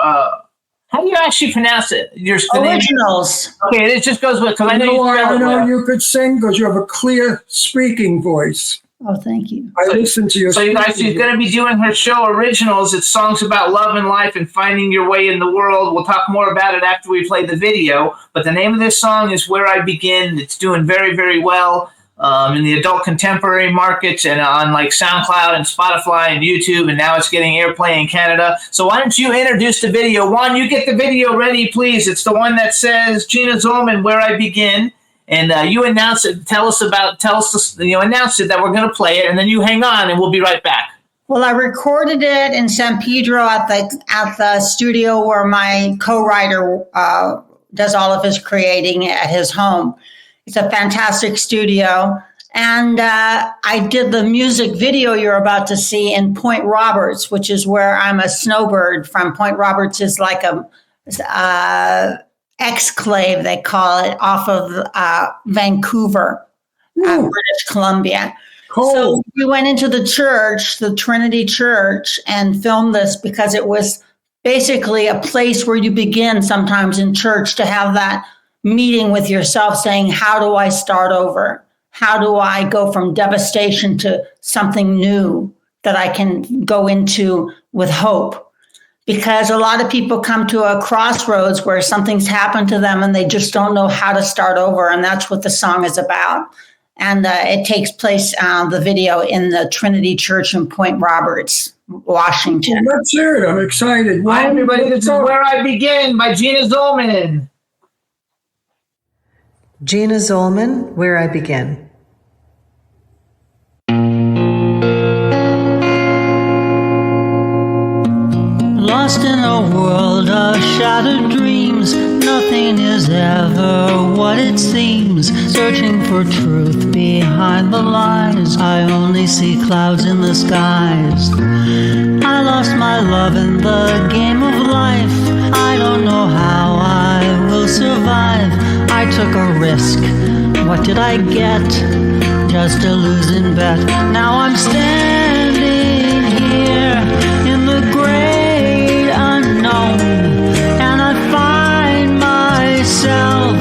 how do you actually pronounce it? Originals. Okay, it just goes with, because I know I know you could sing because you have a clear speaking voice. Oh, thank you. I listen to your So you guys, she's going to be doing her show Originals. It's songs about love and life and finding your way in the world. We'll talk more about it after we play the video. But the name of this song is Where I Begin. It's doing very, very well in the adult contemporary markets and on like SoundCloud and Spotify and YouTube. And now it's getting airplay in Canada. So why don't you introduce the video? Juan, you get the video ready, please. It's the one that says Gina Zollman, Where I Begin. And you announce it. Announce it that we're going to play it, and then you hang on, and we'll be right back. Well, I recorded it in San Pedro at the studio where my co-writer does all of his creating at his home. It's a fantastic studio, and I did the music video you're about to see in Point Roberts, which is where I'm a snowbird from. Point Roberts is like a exclave, they call it, off of Vancouver, British Columbia. Cool. So we went into the church, the Trinity Church, and filmed this because it was basically a place where you begin sometimes in church to have that meeting with yourself saying, how do I start over? how do I go from devastation to something new that I can go into with hope? Because a lot of people come to a crossroads where something's happened to them and they just don't know how to start over. And that's what the song is about. And it takes place, the video, in the Trinity Church in Point Roberts, Washington. Well, let's hear it. I'm excited. Hi, everybody. This is Where I Begin by Gina Zollman. Gina Zollman, Where I Begin. Lost in a world of shattered dreams, nothing is ever what it seems. Searching for truth behind the lies, I only see clouds in the skies. I lost my love in the game of life, I don't know how I will survive. I took a risk, what did I get? Just a losing bet. Now I'm standing here in the great unknown, and I find myself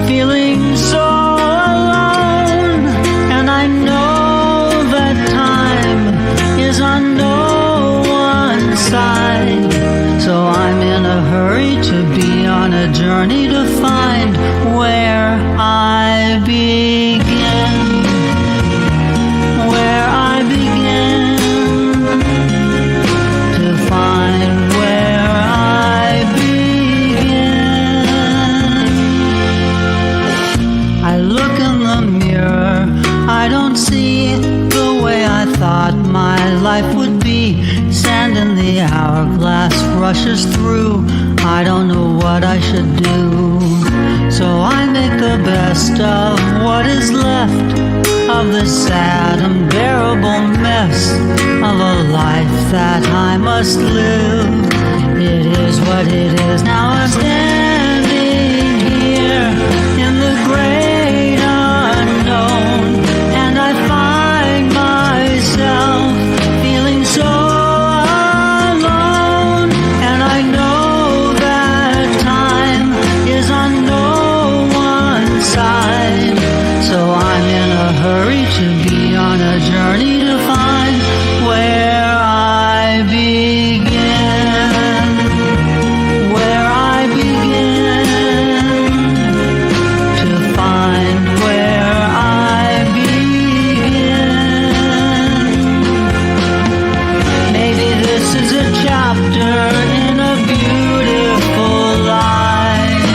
feeling so alone. And I know that time is on no one's side, so I'm in a hurry to be on a journey to find where I begin. Where I begin to find where I begin. I look in the mirror, I don't see the way I thought my life would be. Sand in the hourglass rushes through, I don't know what I should do. So I make the best of what is left of this sad, unbearable mess of a life that I must live. It is what it is. Now I'm standing here in the great unknown, and I find myself feeling so alone. And I know that time is on no one's side, so I'm in a hurry to be on a journey to find where I begin. Where I begin to find where I begin. Maybe this is a chapter in a beautiful life,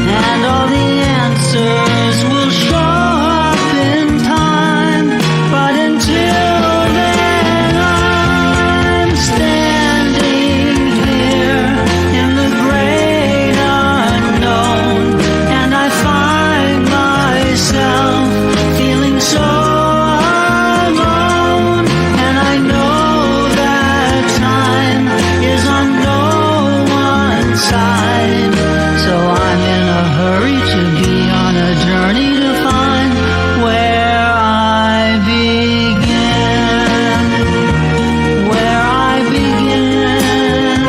and all the answers will show up in time. But until then, I'm standing here in the great unknown, and I find myself feeling so alone. And I know that time is on no one's side, so I'm in a hurry to be on a journey to find where I begin. Where I begin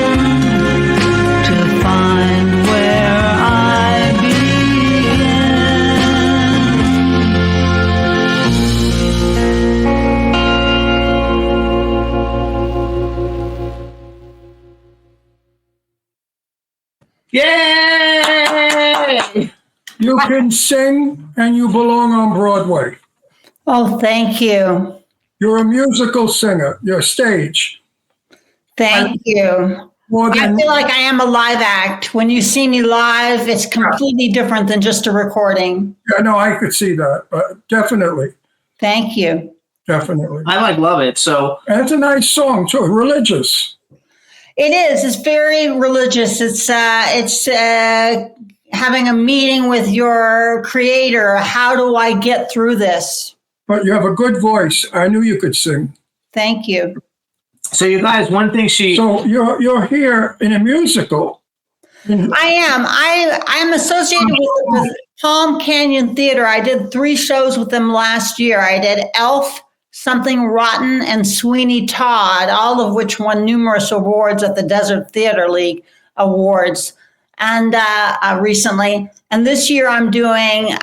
to find where I Yay! You can sing and you belong on Broadway. Oh, thank you. You're a musical singer. You're stage. Thank you. More I than, feel like I am a live act. When you see me live, it's completely different than just a recording. yeah, no, I could see that, but definitely, Thank you. definitely. I love it. So And it's a nice song too, religious. It is. It's very religious. It's having a meeting with your creator. How do I get through this? But you have a good voice. I knew you could sing. Thank you. So you guys, one thing So you're here in a musical. I am. I'm associated with Palm Canyon Theater. I did 3 shows with them last year. I did Elf, Something Rotten, and Sweeney Todd, all of which won numerous awards at the Desert Theater League Awards. and recently. And this year I'm doing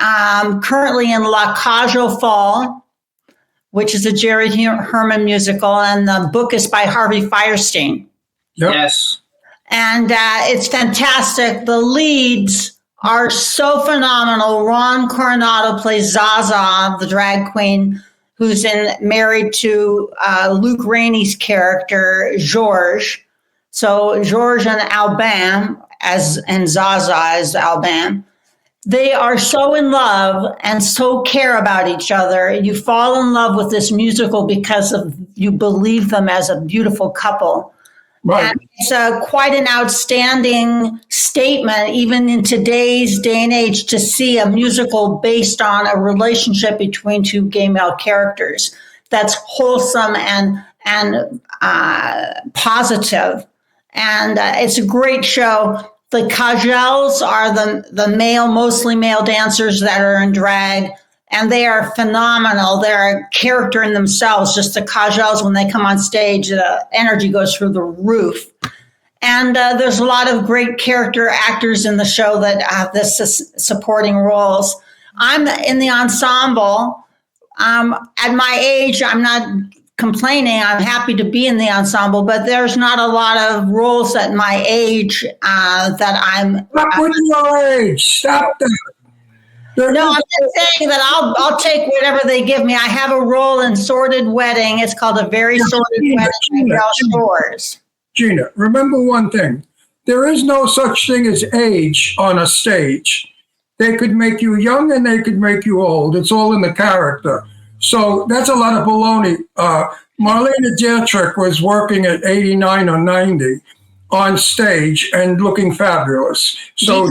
currently in La Cage aux Folles, which is a Jerry Herman musical, and the book is by Harvey Fierstein. Yep. Yes. And it's fantastic. The leads are so phenomenal. Ron Coronado plays Zaza, the drag queen, who's married to Luke Rainey's character, Georges. So Georges and Albin, and Zaza as Albin, they are so in love and so care about each other. You fall in love with this musical because you believe them as a beautiful couple. Right. And it's quite an outstanding statement, even in today's day and age, to see a musical based on a relationship between two gay male characters that's wholesome and positive. And it's a great show. The Cagels are the mostly male dancers that are in drag, and they are phenomenal. They're a character in themselves. Just the Cagels, when they come on stage, the energy goes through the roof. And there's a lot of great character actors in the show that have this supporting roles. I'm in the ensemble. At my age, I'm not complaining. I'm happy to be in the ensemble, but there's not a lot of roles at my age that I'm. Stop with your age. Stop that. No, I'm just saying that I'll take whatever they give me. I have a role in Sordid Wedding. It's called A Very Sordid Wedding by Del Shores. Gina, remember one thing. There is no such thing as age on a stage. They could make you young and they could make you old. It's all in the character. So that's a lot of baloney. Marlene Dietrich was working at 89 or 90 on stage and looking fabulous. So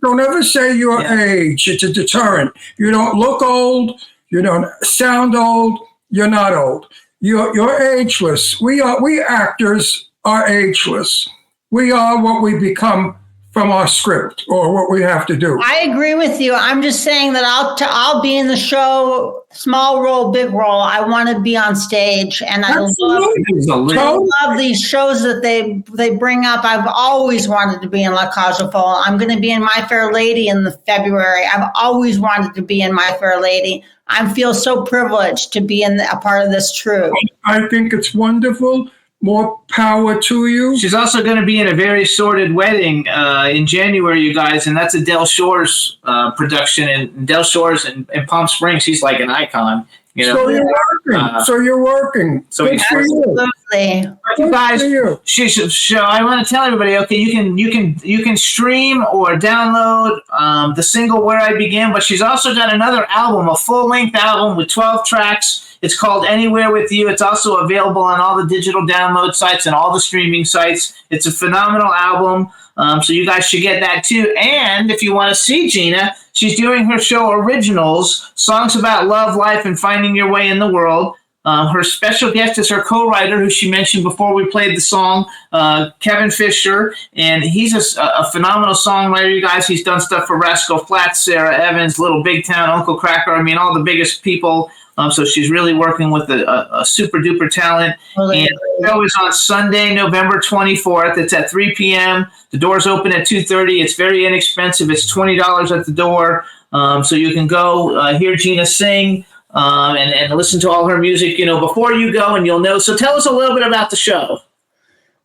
don't ever say your age. It's a deterrent. You don't look old. You don't sound old. You're not old. You're ageless. We actors are ageless. We are what we become from our script or what we have to do. I agree with you. I'm just saying that I'll be in the show, small role, big role. I want to be on stage, and I love these shows that they bring up. I've always wanted to be in La Cage aux Folles. I'm going to be in My Fair Lady in the February. I've always wanted to be in My Fair Lady. I feel so privileged to be a part of this troupe. I think it's wonderful. More power to you. She's also going to be in A Very Sordid Wedding in January, you guys, and that's a Del Shores production. And Del Shores in Palm Springs, he's like an icon. You know? So you're working. So Good for you. Absolutely. You guys, so I want to tell everybody, okay, you can stream or download the single Where I Began, but she's also got another album, a full-length album with 12 tracks. It's called Anywhere With You. It's also available on all the digital download sites and all the streaming sites. It's a phenomenal album, so you guys should get that too. And if you want to see Gina, she's doing her show Originals, songs about love, life, and finding your way in the world. Her special guest is her co-writer, who she mentioned before we played the song, Kevin Fisher, and he's a phenomenal songwriter, you guys. He's done stuff for Rascal Flatts, Sarah Evans, Little Big Town, Uncle Cracker. I mean, all the biggest people. So she's really working with a super duper talent. And the show is on Sunday, November 24th. It's at 3 p.m. The doors open at 2:30. It's very inexpensive. It's $20 at the door. So you can go hear Gina sing and listen to all her music, before you go, and you'll know. So tell us a little bit about the show.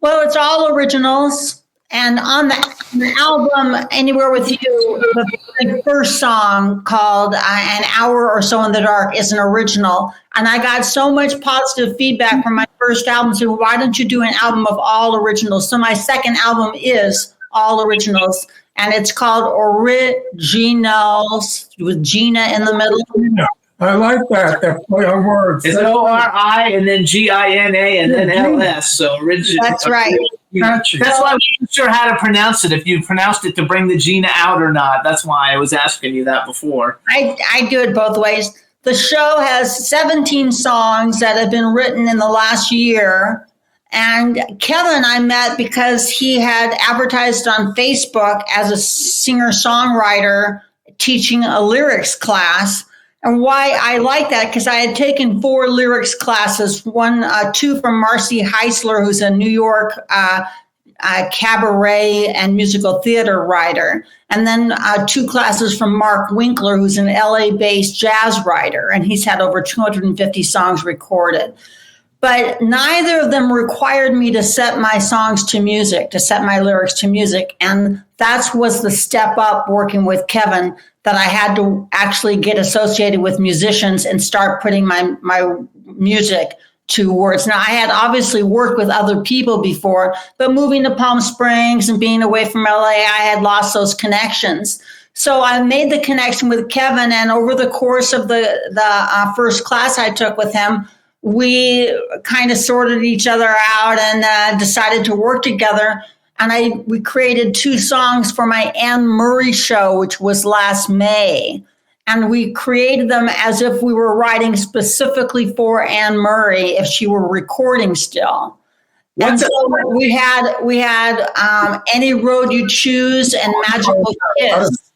Well, it's all originals. And on the album, Anywhere With You, the first song called An Hour or So in the Dark is an original. And I got so much positive feedback from my first album. So why don't you do an album of all originals? So my second album is all originals. And it's called Originals with Gina in the middle. I like that. That play on words. It's O-R-I and then G-I-N-A and then L-S. So original. That's right. That's why I wasn't sure how to pronounce it, if you pronounced it to bring the Gina out or not. That's why I was asking you that before. I do it both ways. The show has 17 songs that have been written in the last year. And Kevin I met because he had advertised on Facebook as a singer-songwriter teaching a lyrics class. And why I like that, because I had taken 4 lyrics classes, 2 from Marcy Heisler, who's a New York cabaret and musical theater writer. And then 2 classes from Mark Winkler, who's an LA-based jazz writer, and he's had over 250 songs recorded. But neither of them required me to set my songs to music, to set my lyrics to music. And that was the step up working with Kevin, that I had to actually get associated with musicians and start putting my music to words. Now, I had obviously worked with other people before, but moving to Palm Springs and being away from LA, I had lost those connections. So I made the connection with Kevin, and over the course of the first class I took with him, we kind of sorted each other out and decided to work together. And we created 2 songs for my Anne Murray show, which was last May. And we created them as if we were writing specifically for Anne Murray if she were recording still. And so we had Any Road You Choose and Magical Kiss,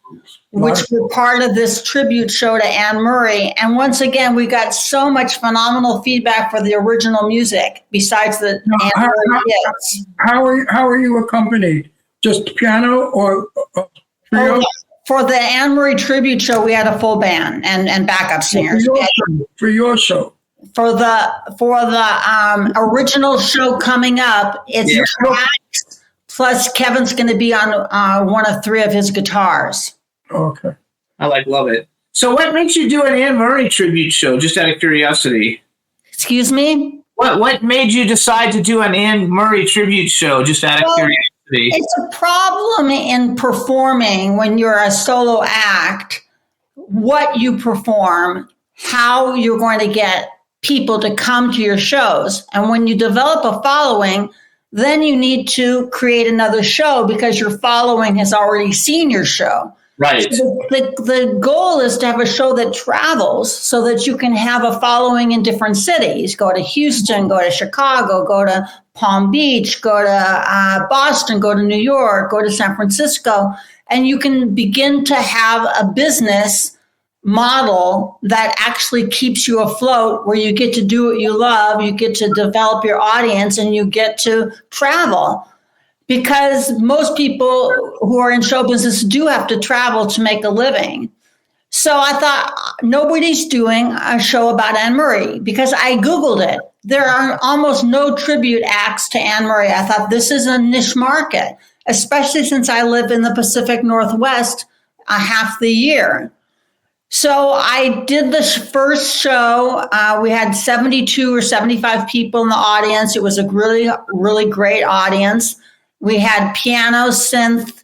which were part of this tribute show to Anne Murray. And once again, we got so much phenomenal feedback for the original music besides the Anne Murray hits. How are you accompanied? Just piano or trio? For the Anne Murray tribute show, we had a full band and backup singers. For your show. For the original show coming up, it's tracks, plus Kevin's going to be on one of 3 of his guitars. Okay. I love it. So what makes you do an Anne Murray tribute show, just out of curiosity? Excuse me? What made you decide to do an Anne Murray tribute show, just out of curiosity? It's a problem in performing when you're a solo act, what you perform, how you're going to get people to come to your shows. And when you develop a following, then you need to create another show because your following has already seen your show. Right. So the goal is to have a show that travels so that you can have a following in different cities. Go to Houston, go to Chicago, go to Palm Beach, go to Boston, go to New York, go to San Francisco. And you can begin to have a business model that actually keeps you afloat, where you get to do what you love, you get to develop your audience, and you get to travel. Because most people who are in show business do have to travel to make a living. So I thought, nobody's doing a show about Anne Murray, because I Googled it. There are almost no tribute acts to Anne Murray. I thought, this is a niche market, especially since I live in the Pacific Northwest half the year. So I did this first show. We had 72 or 75 people in the audience. It was a really, really great audience. We had piano, synth,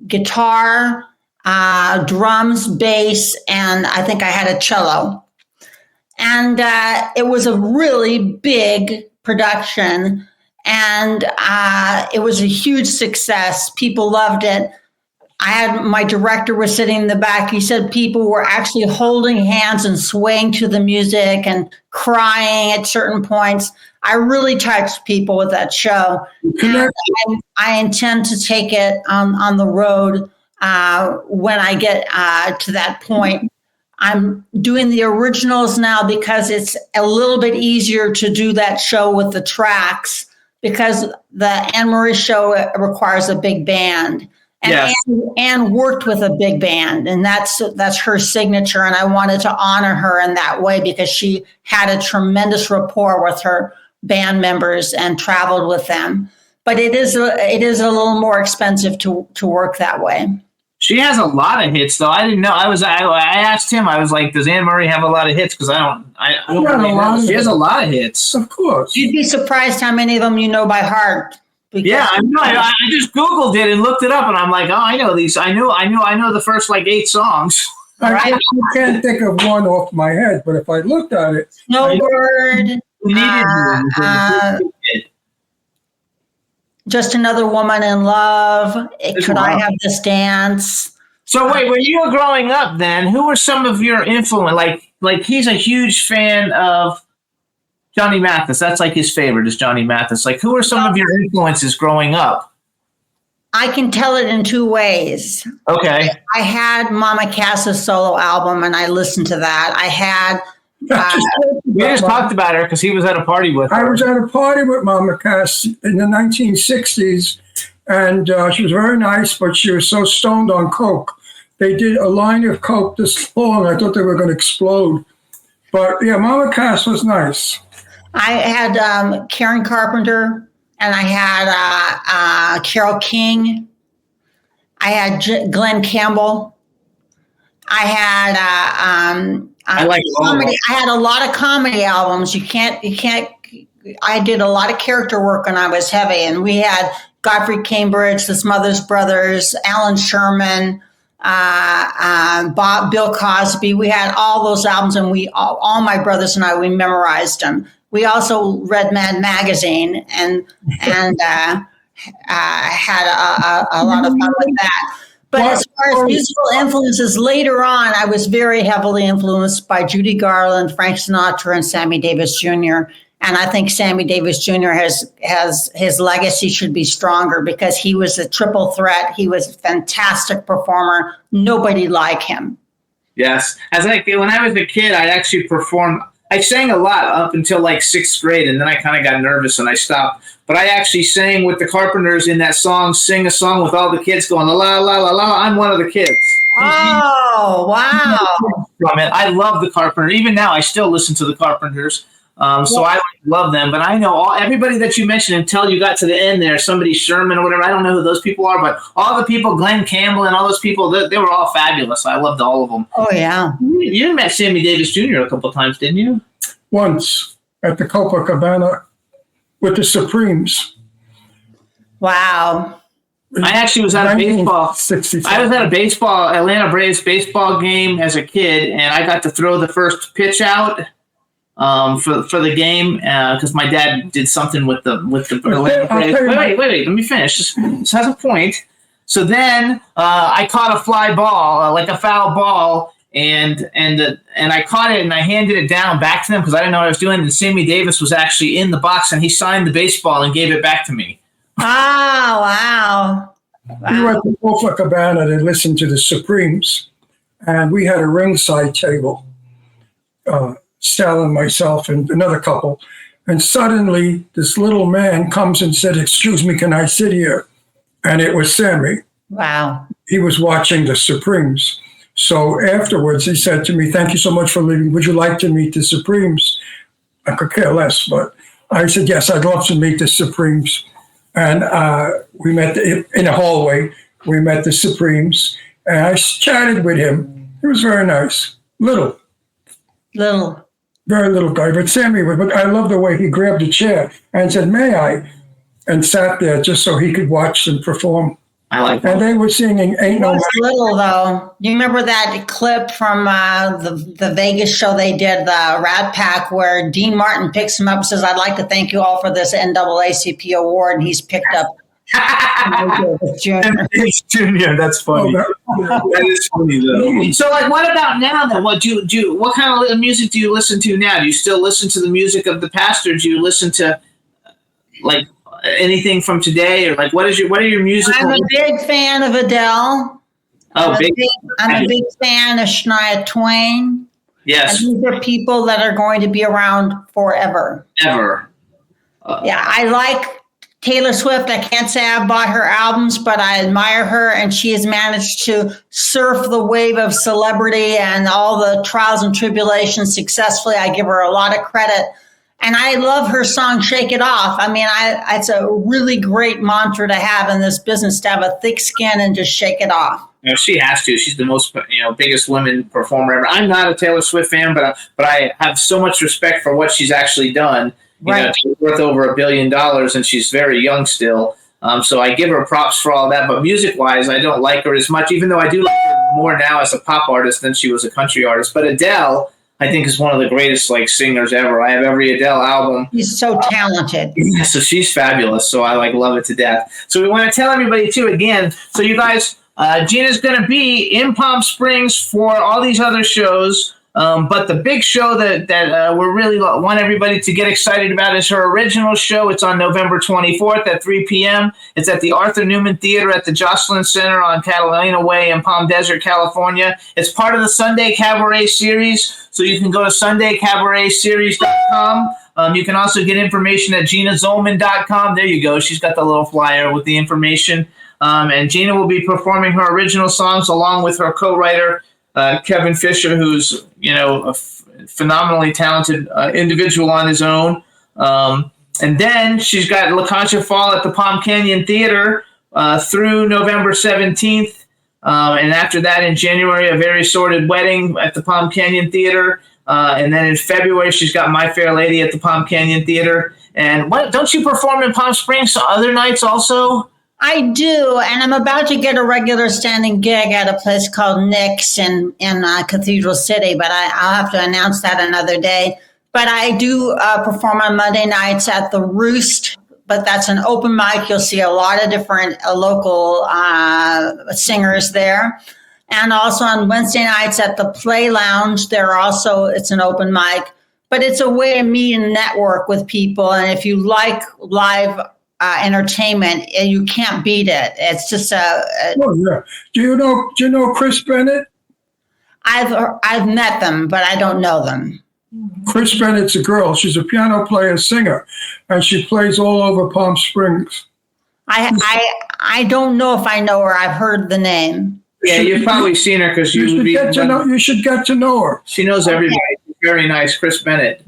guitar, drums, bass, and I think I had a cello. And it was a really big production, and it was a huge success. People loved it. My director was sitting in the back. He said people were actually holding hands and swaying to the music and crying at certain points. I really touched people with that show. And I intend to take it on the road when I get to that point. I'm doing the originals now because it's a little bit easier to do that show with the tracks, because the Anne Murray show requires a big band. And yes. Anne worked with a big band, and that's her signature. And I wanted to honor her in that way because she had a tremendous rapport with her band members and traveled with them. But it is a little more expensive to work that way. She has a lot of hits, though. I didn't know. I asked him. I was like, "Does Anne Murray have a lot of hits?" Because I don't really know. She has a lot of hits, of course. You'd be surprised how many of them you know by heart. Yeah, I know. I just Googled it and looked it up, and I'm like, "Oh, I know these. I know the first 8 songs." I can't think of one off my head, but if I looked at it, Snowbird. Just Another Woman in Love. Could I Have This Dance? So wait, when you were growing up, then who were some of your influence? Like he's a huge fan of Johnny Mathis. That's like his favorite is Johnny Mathis. Like, who are some of your influences growing up? I can tell it in 2 ways. Okay. I had Mama Cass's solo album, and I listened to that. I had We just talked about her because he was at a party with her. I was at a party with Mama Cass in the 1960s, and she was very nice, but she was so stoned on coke. They did a line of coke this long, I thought they were going to explode. But yeah, Mama Cass was nice. I had Karen Carpenter, and I had Carole King. I had Glenn Campbell. I had I like comedy. I had a lot of comedy albums. You can't. I did a lot of character work when I was heavy, and we had Godfrey Cambridge, the Smothers Brothers, Alan Sherman, Bill Cosby. We had all those albums, and all my brothers and I, we memorized them. We also read Mad Magazine and had a lot of fun with that. But as far as musical influences, later on, I was very heavily influenced by Judy Garland, Frank Sinatra, and Sammy Davis Jr. And I think Sammy Davis Jr. has his legacy should be stronger because he was a triple threat. He was a fantastic performer. Nobody like him. Yes. When I was a kid, I actually performed. I sang a lot up until like 6th grade, and then I kind of got nervous and I stopped. But I actually sang with the Carpenters in that song, Sing a Song with all the kids going, la, la, la, la, la. I'm one of the kids. Oh, wow. I love the Carpenters. Even now, I still listen to the Carpenters. So I love them. But I know everybody that you mentioned until you got to the end there, somebody Sherman or whatever. I don't know who those people are, but all the people, Glenn Campbell and all those people, they were all fabulous. I loved all of them. Oh, yeah. You met Sammy Davis Jr. a couple of times, didn't you? Once at the Copacabana with the Supremes. Wow. I actually was at a baseball. I was at a Atlanta Braves baseball game as a kid, and I got to throw the first pitch out for the game because my dad did something with the Atlanta Braves. Wait. Let me finish. This has a point. So then I caught a fly ball, like a foul ball, and I caught it and I handed it down back to them because I didn't know what I was doing. And Sammy Davis was actually in the box and he signed the baseball and gave it back to me. Oh, wow. We were at the Copacabana to listen to the Supremes, and we had a ringside table, Sal and myself and another couple. And suddenly this little man comes and said, "Excuse me, can I sit here?" And it was Sammy. Wow. He was watching the Supremes. So afterwards, he said to me, "Thank you so much for leaving. Would you like to meet the Supremes?" I could care less, but I said, "Yes, I'd love to meet the Supremes." And we met in a hallway. We met the Supremes, and I chatted with him. He was very nice. Little. Very little guy. But Sammy, I love the way he grabbed a chair and said, "May I?" and sat there just so he could watch them perform. I like that. And they were singing "Ain't No." Little though. You remember that clip from the Vegas show they did, the Rat Pack, where Dean Martin picks him up and says, "I'd like to thank you all for this NAACP award," and he's picked up Junior. That's funny. That is funny though. So, like, what about now? Then, what kind of music do you listen to now? Do you still listen to the music of the past, or do you listen to like anything from today, or like what are your music? I'm a big fan of Adele. I'm a big fan of Shania Twain. Yes, and these are people that are going to be around forever. Ever. Yeah, I like Taylor Swift. I can't say I've bought her albums, but I admire her, and she has managed to surf the wave of celebrity and all the trials and tribulations successfully. I give her a lot of credit. And I love her song, "Shake It Off." I mean, it's a really great mantra to have in this business, to have a thick skin and just shake it off. You know, she has to. She's the most, biggest women performer ever. I'm not a Taylor Swift fan, but I have so much respect for what she's actually done. Right. She's worth over $1 billion, and she's very young still. So I give her props for all that. But music-wise, I don't like her as much, even though I do like her more now as a pop artist than she was a country artist. But Adele, I think, is one of the greatest singers ever. I have every Adele album. She's so talented. Yeah, so she's fabulous. So I love it to death. So we want to tell everybody too again. So you guys, Gina's going to be in Palm Springs for all these other shows. But the big show that we really want everybody to get excited about is her original show. It's on November 24th at 3 p.m. It's at the Arthur Newman Theater at the Jocelyn Center on Catalina Way in Palm Desert, California. It's part of the Sunday Cabaret series. So you can go to SundayCabaretSeries.com. You can also get information at GinaZollman.com. There you go. She's got the little flyer with the information. And Gina will be performing her original songs along with her co-writer, Kevin Fisher, who's, a phenomenally talented individual on his own. And then she's got La Concha Fall at the Palm Canyon Theater through November 17th. And after that, in January, A Very Sordid Wedding at the Palm Canyon Theater. And then in February, she's got My Fair Lady at the Palm Canyon Theater. And don't you perform in Palm Springs other nights also? I do, and I'm about to get a regular standing gig at a place called Nick's in Cathedral City, but I'll have to announce that another day. But I do perform on Monday nights at the Roost, but that's an open mic. You'll see a lot of different local singers there. And also on Wednesday nights at the Play Lounge, it's an open mic, but it's a way to meet and network with people. And if you like live entertainment, you can't beat it. It's just Oh yeah. Do you know Chris Bennett? I've met them, but I don't know them. Chris Bennett's a girl. She's a piano player, singer, and she plays all over Palm Springs. I don't know if I know her. I've heard the name. Yeah, you've probably seen her because you should get to know her. She knows everybody. She's very nice, Chris Bennett.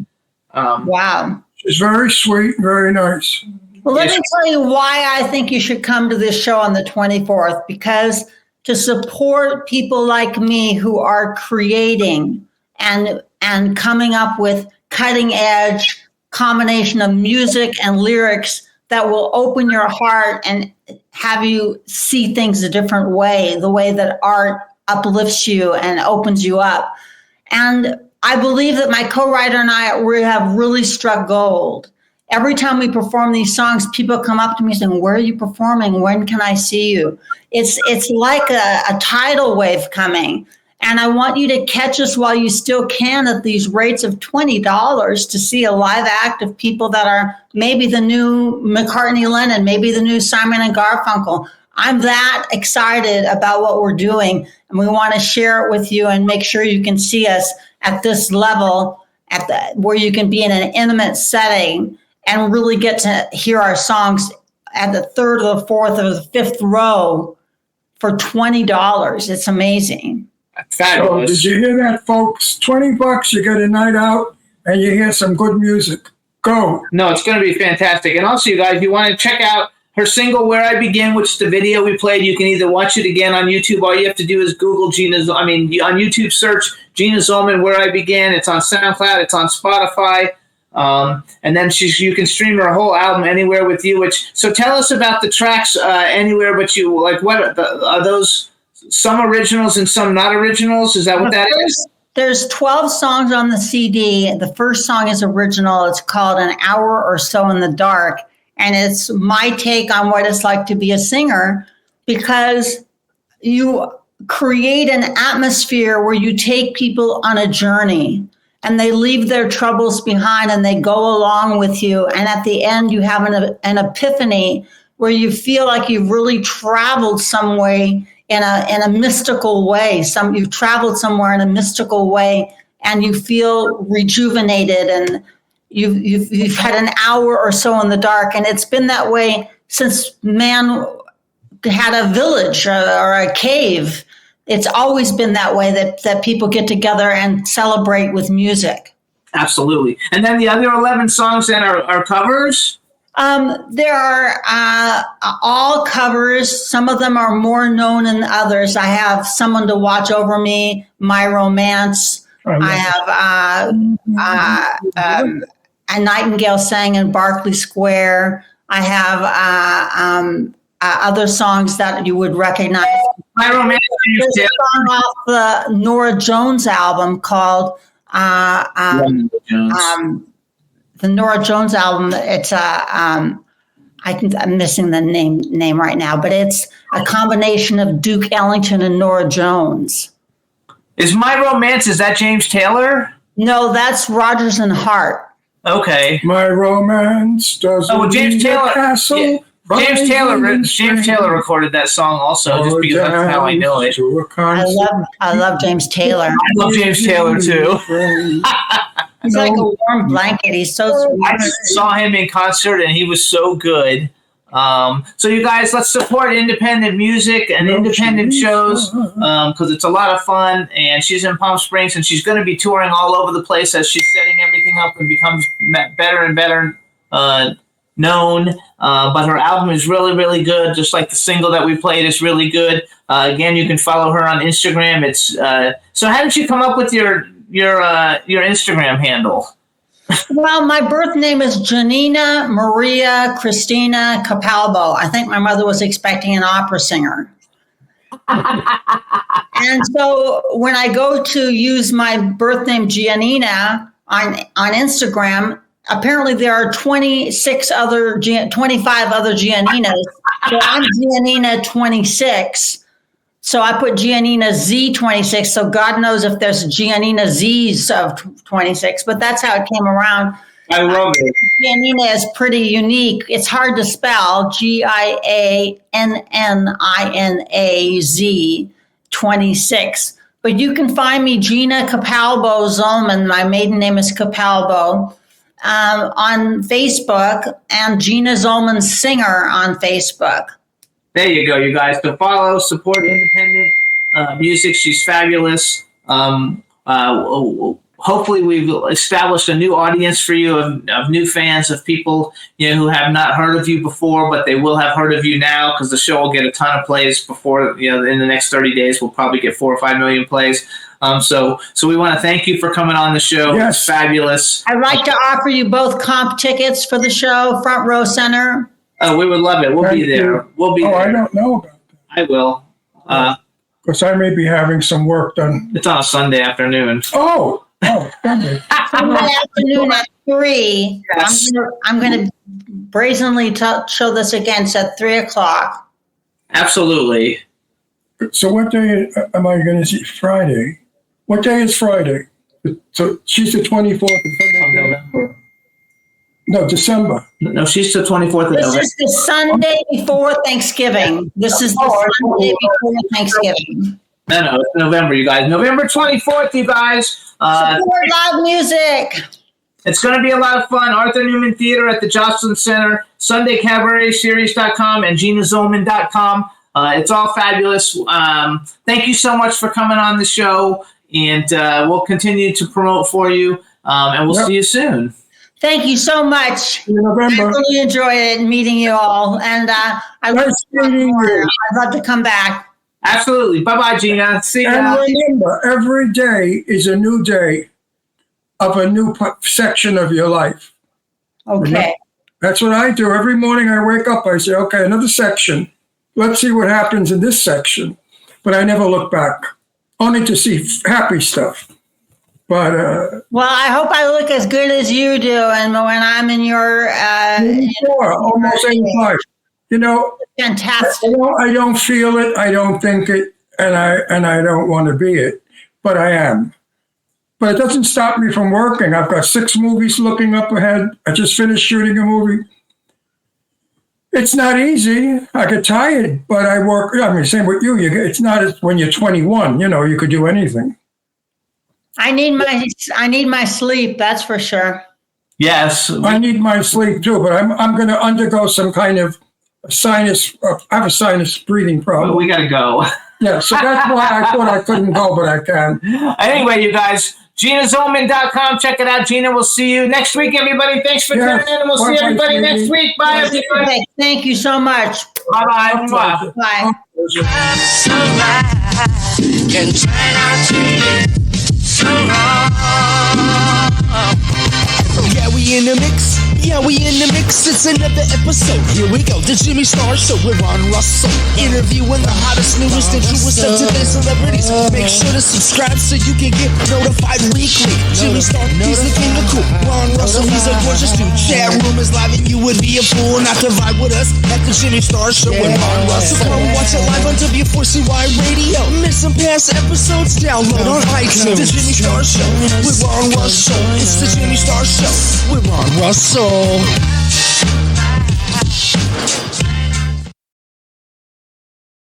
Wow. She's very sweet, very nice. Well, let me tell you why I think you should come to this show on the 24th, because to support people like me who are creating and coming up with cutting edge combination of music and lyrics that will open your heart and have you see things a different way, the way that art uplifts you and opens you up. And I believe that my co-writer and I have really struck gold. Every time we perform these songs, people come up to me saying, "Where are you performing? When can I see you?" It's like a tidal wave coming. And I want you to catch us while you still can at these rates of $20 to see a live act of people that are maybe the new McCartney Lennon, maybe the new Simon and Garfunkel. I'm that excited about what we're doing, and we want to share it with you and make sure you can see us at this level, where you can be in an intimate setting and really get to hear our songs at the third or the fourth or the fifth row for $20. It's amazing. Fabulous. So did you hear that, folks? $20, you get a night out and you hear some good music. Go. No, it's going to be fantastic. And also, you guys, if you want to check out her single, Where I Begin, which is the video we played, you can either watch it again on YouTube. All you have to do is Google on YouTube, search Gina Zollman, Where I Begin. It's on SoundCloud. It's on Spotify. And then you can stream her whole album, Anywhere With You. So tell us about the tracks, Anywhere But You. Like, what are those? Some originals and some not originals? Is that what that is? There's 12 songs on the CD. The first song is original. It's called An Hour or So in the Dark. And it's my take on what it's like to be a singer, because you create an atmosphere where you take people on a journey and they leave their troubles behind and they go along with you. And at the end, you have an epiphany where you feel like you've really traveled some way in a mystical way. You've traveled somewhere in a mystical way and you feel rejuvenated, and you've had an hour or so in the dark. And it's been that way since man had a village or a cave. It's always been that way, that people get together and celebrate with music. Absolutely. And then the other 11 songs then are covers? There are all covers. Some of them are more known than others. I have Someone to Watch Over Me, My Romance. I have A Nightingale Sang in Berkeley Square. I have other songs that you would recognize. My Romance. There's a song off the Nora Jones album called the Nora Jones album. It's I'm missing the name right now, but it's a combination of Duke Ellington and Nora Jones. Is My Romance, is that James Taylor? No, that's Rodgers and Hart. Okay. My romance doesn't James Taylor. Castle. Yeah. James Taylor recorded that song also, just because that's how I know it. I love James Taylor. I love James Taylor too. He's like a warm blanket. He's so sweet. I saw him in concert and he was so good. So you guys, let's support independent music and independent shows because it's a lot of fun. And she's in Palm Springs and she's going to be touring all over the place as she's setting everything up and becomes better and better known. But her album is really, really good. Just like the single that we played is really good. Again, you can follow her on Instagram. It's so how did you come up with your Instagram handle? Well, my birth name is Janina Maria Christina Capalbo. I think my mother was expecting an opera singer. And so when I go to use my birth name Giannina on Instagram, apparently there are 25 other Gianninas. So I'm Giannina 26. So I put Giannina Z26. So God knows if there's Giannina Z's of 26, but that's how it came around. I love it. Giannina is pretty unique. It's hard to spell. GIANNINAZ 26. But you can find me Gina Capalbo Zollman. My maiden name is Capalbo on Facebook, and Gina Zollman Singer on Facebook. There you go, you guys. So follow, support independent music. She's fabulous. Hopefully we've established a new audience for you of new fans, of people who have not heard of you before, but they will have heard of you now because the show will get a ton of plays before, in the next 30 days, we'll probably get 4 or 5 million plays. So we want to thank you for coming on the show. Yes. It's fabulous. I'd like to offer you both comp tickets for the show, front row center. Oh, we would love it. We'll be there. We'll be there. I don't know about that. I will. Because I may be having some work done. It's on a Sunday afternoon. Oh, Sunday. Sunday afternoon at 3. Yes. I'm going to brazenly show this again. It's at 3 o'clock. Absolutely. So what day am I going to see? Friday. What day is Friday? So she's the 24th of November. No, December. No, she's the 24th of November. This is the Sunday before Thanksgiving. This is the Sunday before Thanksgiving. No, it's November, you guys. November 24th, you guys. Support live music. It's going to be a lot of fun. Arthur Newman Theater at the Jocelyn Center, SundayCabaretSeries.com, and GinaZollman.com. It's all fabulous. Thank you so much for coming on the show, and we'll continue to promote for you, and we'll see you soon. Thank you so much. In November. I really enjoyed it meeting you all, and I'd love to come back. Absolutely. Bye-bye, Gina. See you. And remember, every day is a new day of a new section of your life. Okay. That's what I do. Every morning I wake up, I say, okay, another section. Let's see what happens in this section. But I never look back, only to see happy stuff. But well, I hope I look as good as you do, and when I'm in your 84, almost 85. Fantastic. I don't feel it, I don't think it, and I don't want to be it, but I am. But it doesn't stop me from working. I've got 6 movies looking up ahead. I just finished shooting a movie. It's not easy. I get tired, but I work. I mean, same with you. It's not as when you're 21. You could do anything. I need my sleep. That's for sure. Yes, I need my sleep too. But I'm going to undergo some kind of sinus. I have a sinus breathing problem. Well, we got to go. Yeah, so that's why I thought I couldn't go, but I can. Anyway, you guys, GinaZollman.com. Check it out, Gina. We'll see you next week, everybody. Thanks for tuning in, and we'll see everybody next week. Bye, everybody. Thank you so much. Bye-bye. Bye. Bye. Can try not to be so wrong. Yeah, we in the mix. It's another episode. Here we go. The Jimmy Star Show with Ron Russell. Interviewing the hottest, newest, and truest of today's celebrities. Make sure to subscribe so you can get notified weekly. Jimmy Star, he's the king of cool. Ron Russell, he's a gorgeous dude. Chat room is live and you would be a fool not to vibe with us at the Jimmy Star Show with Ron Russell. Come watch it live on W4CY Radio. Miss some past episodes? Download on iTunes. The Jimmy Star Show with Ron Russell. It's the Jimmy Star Show with Ron Russell.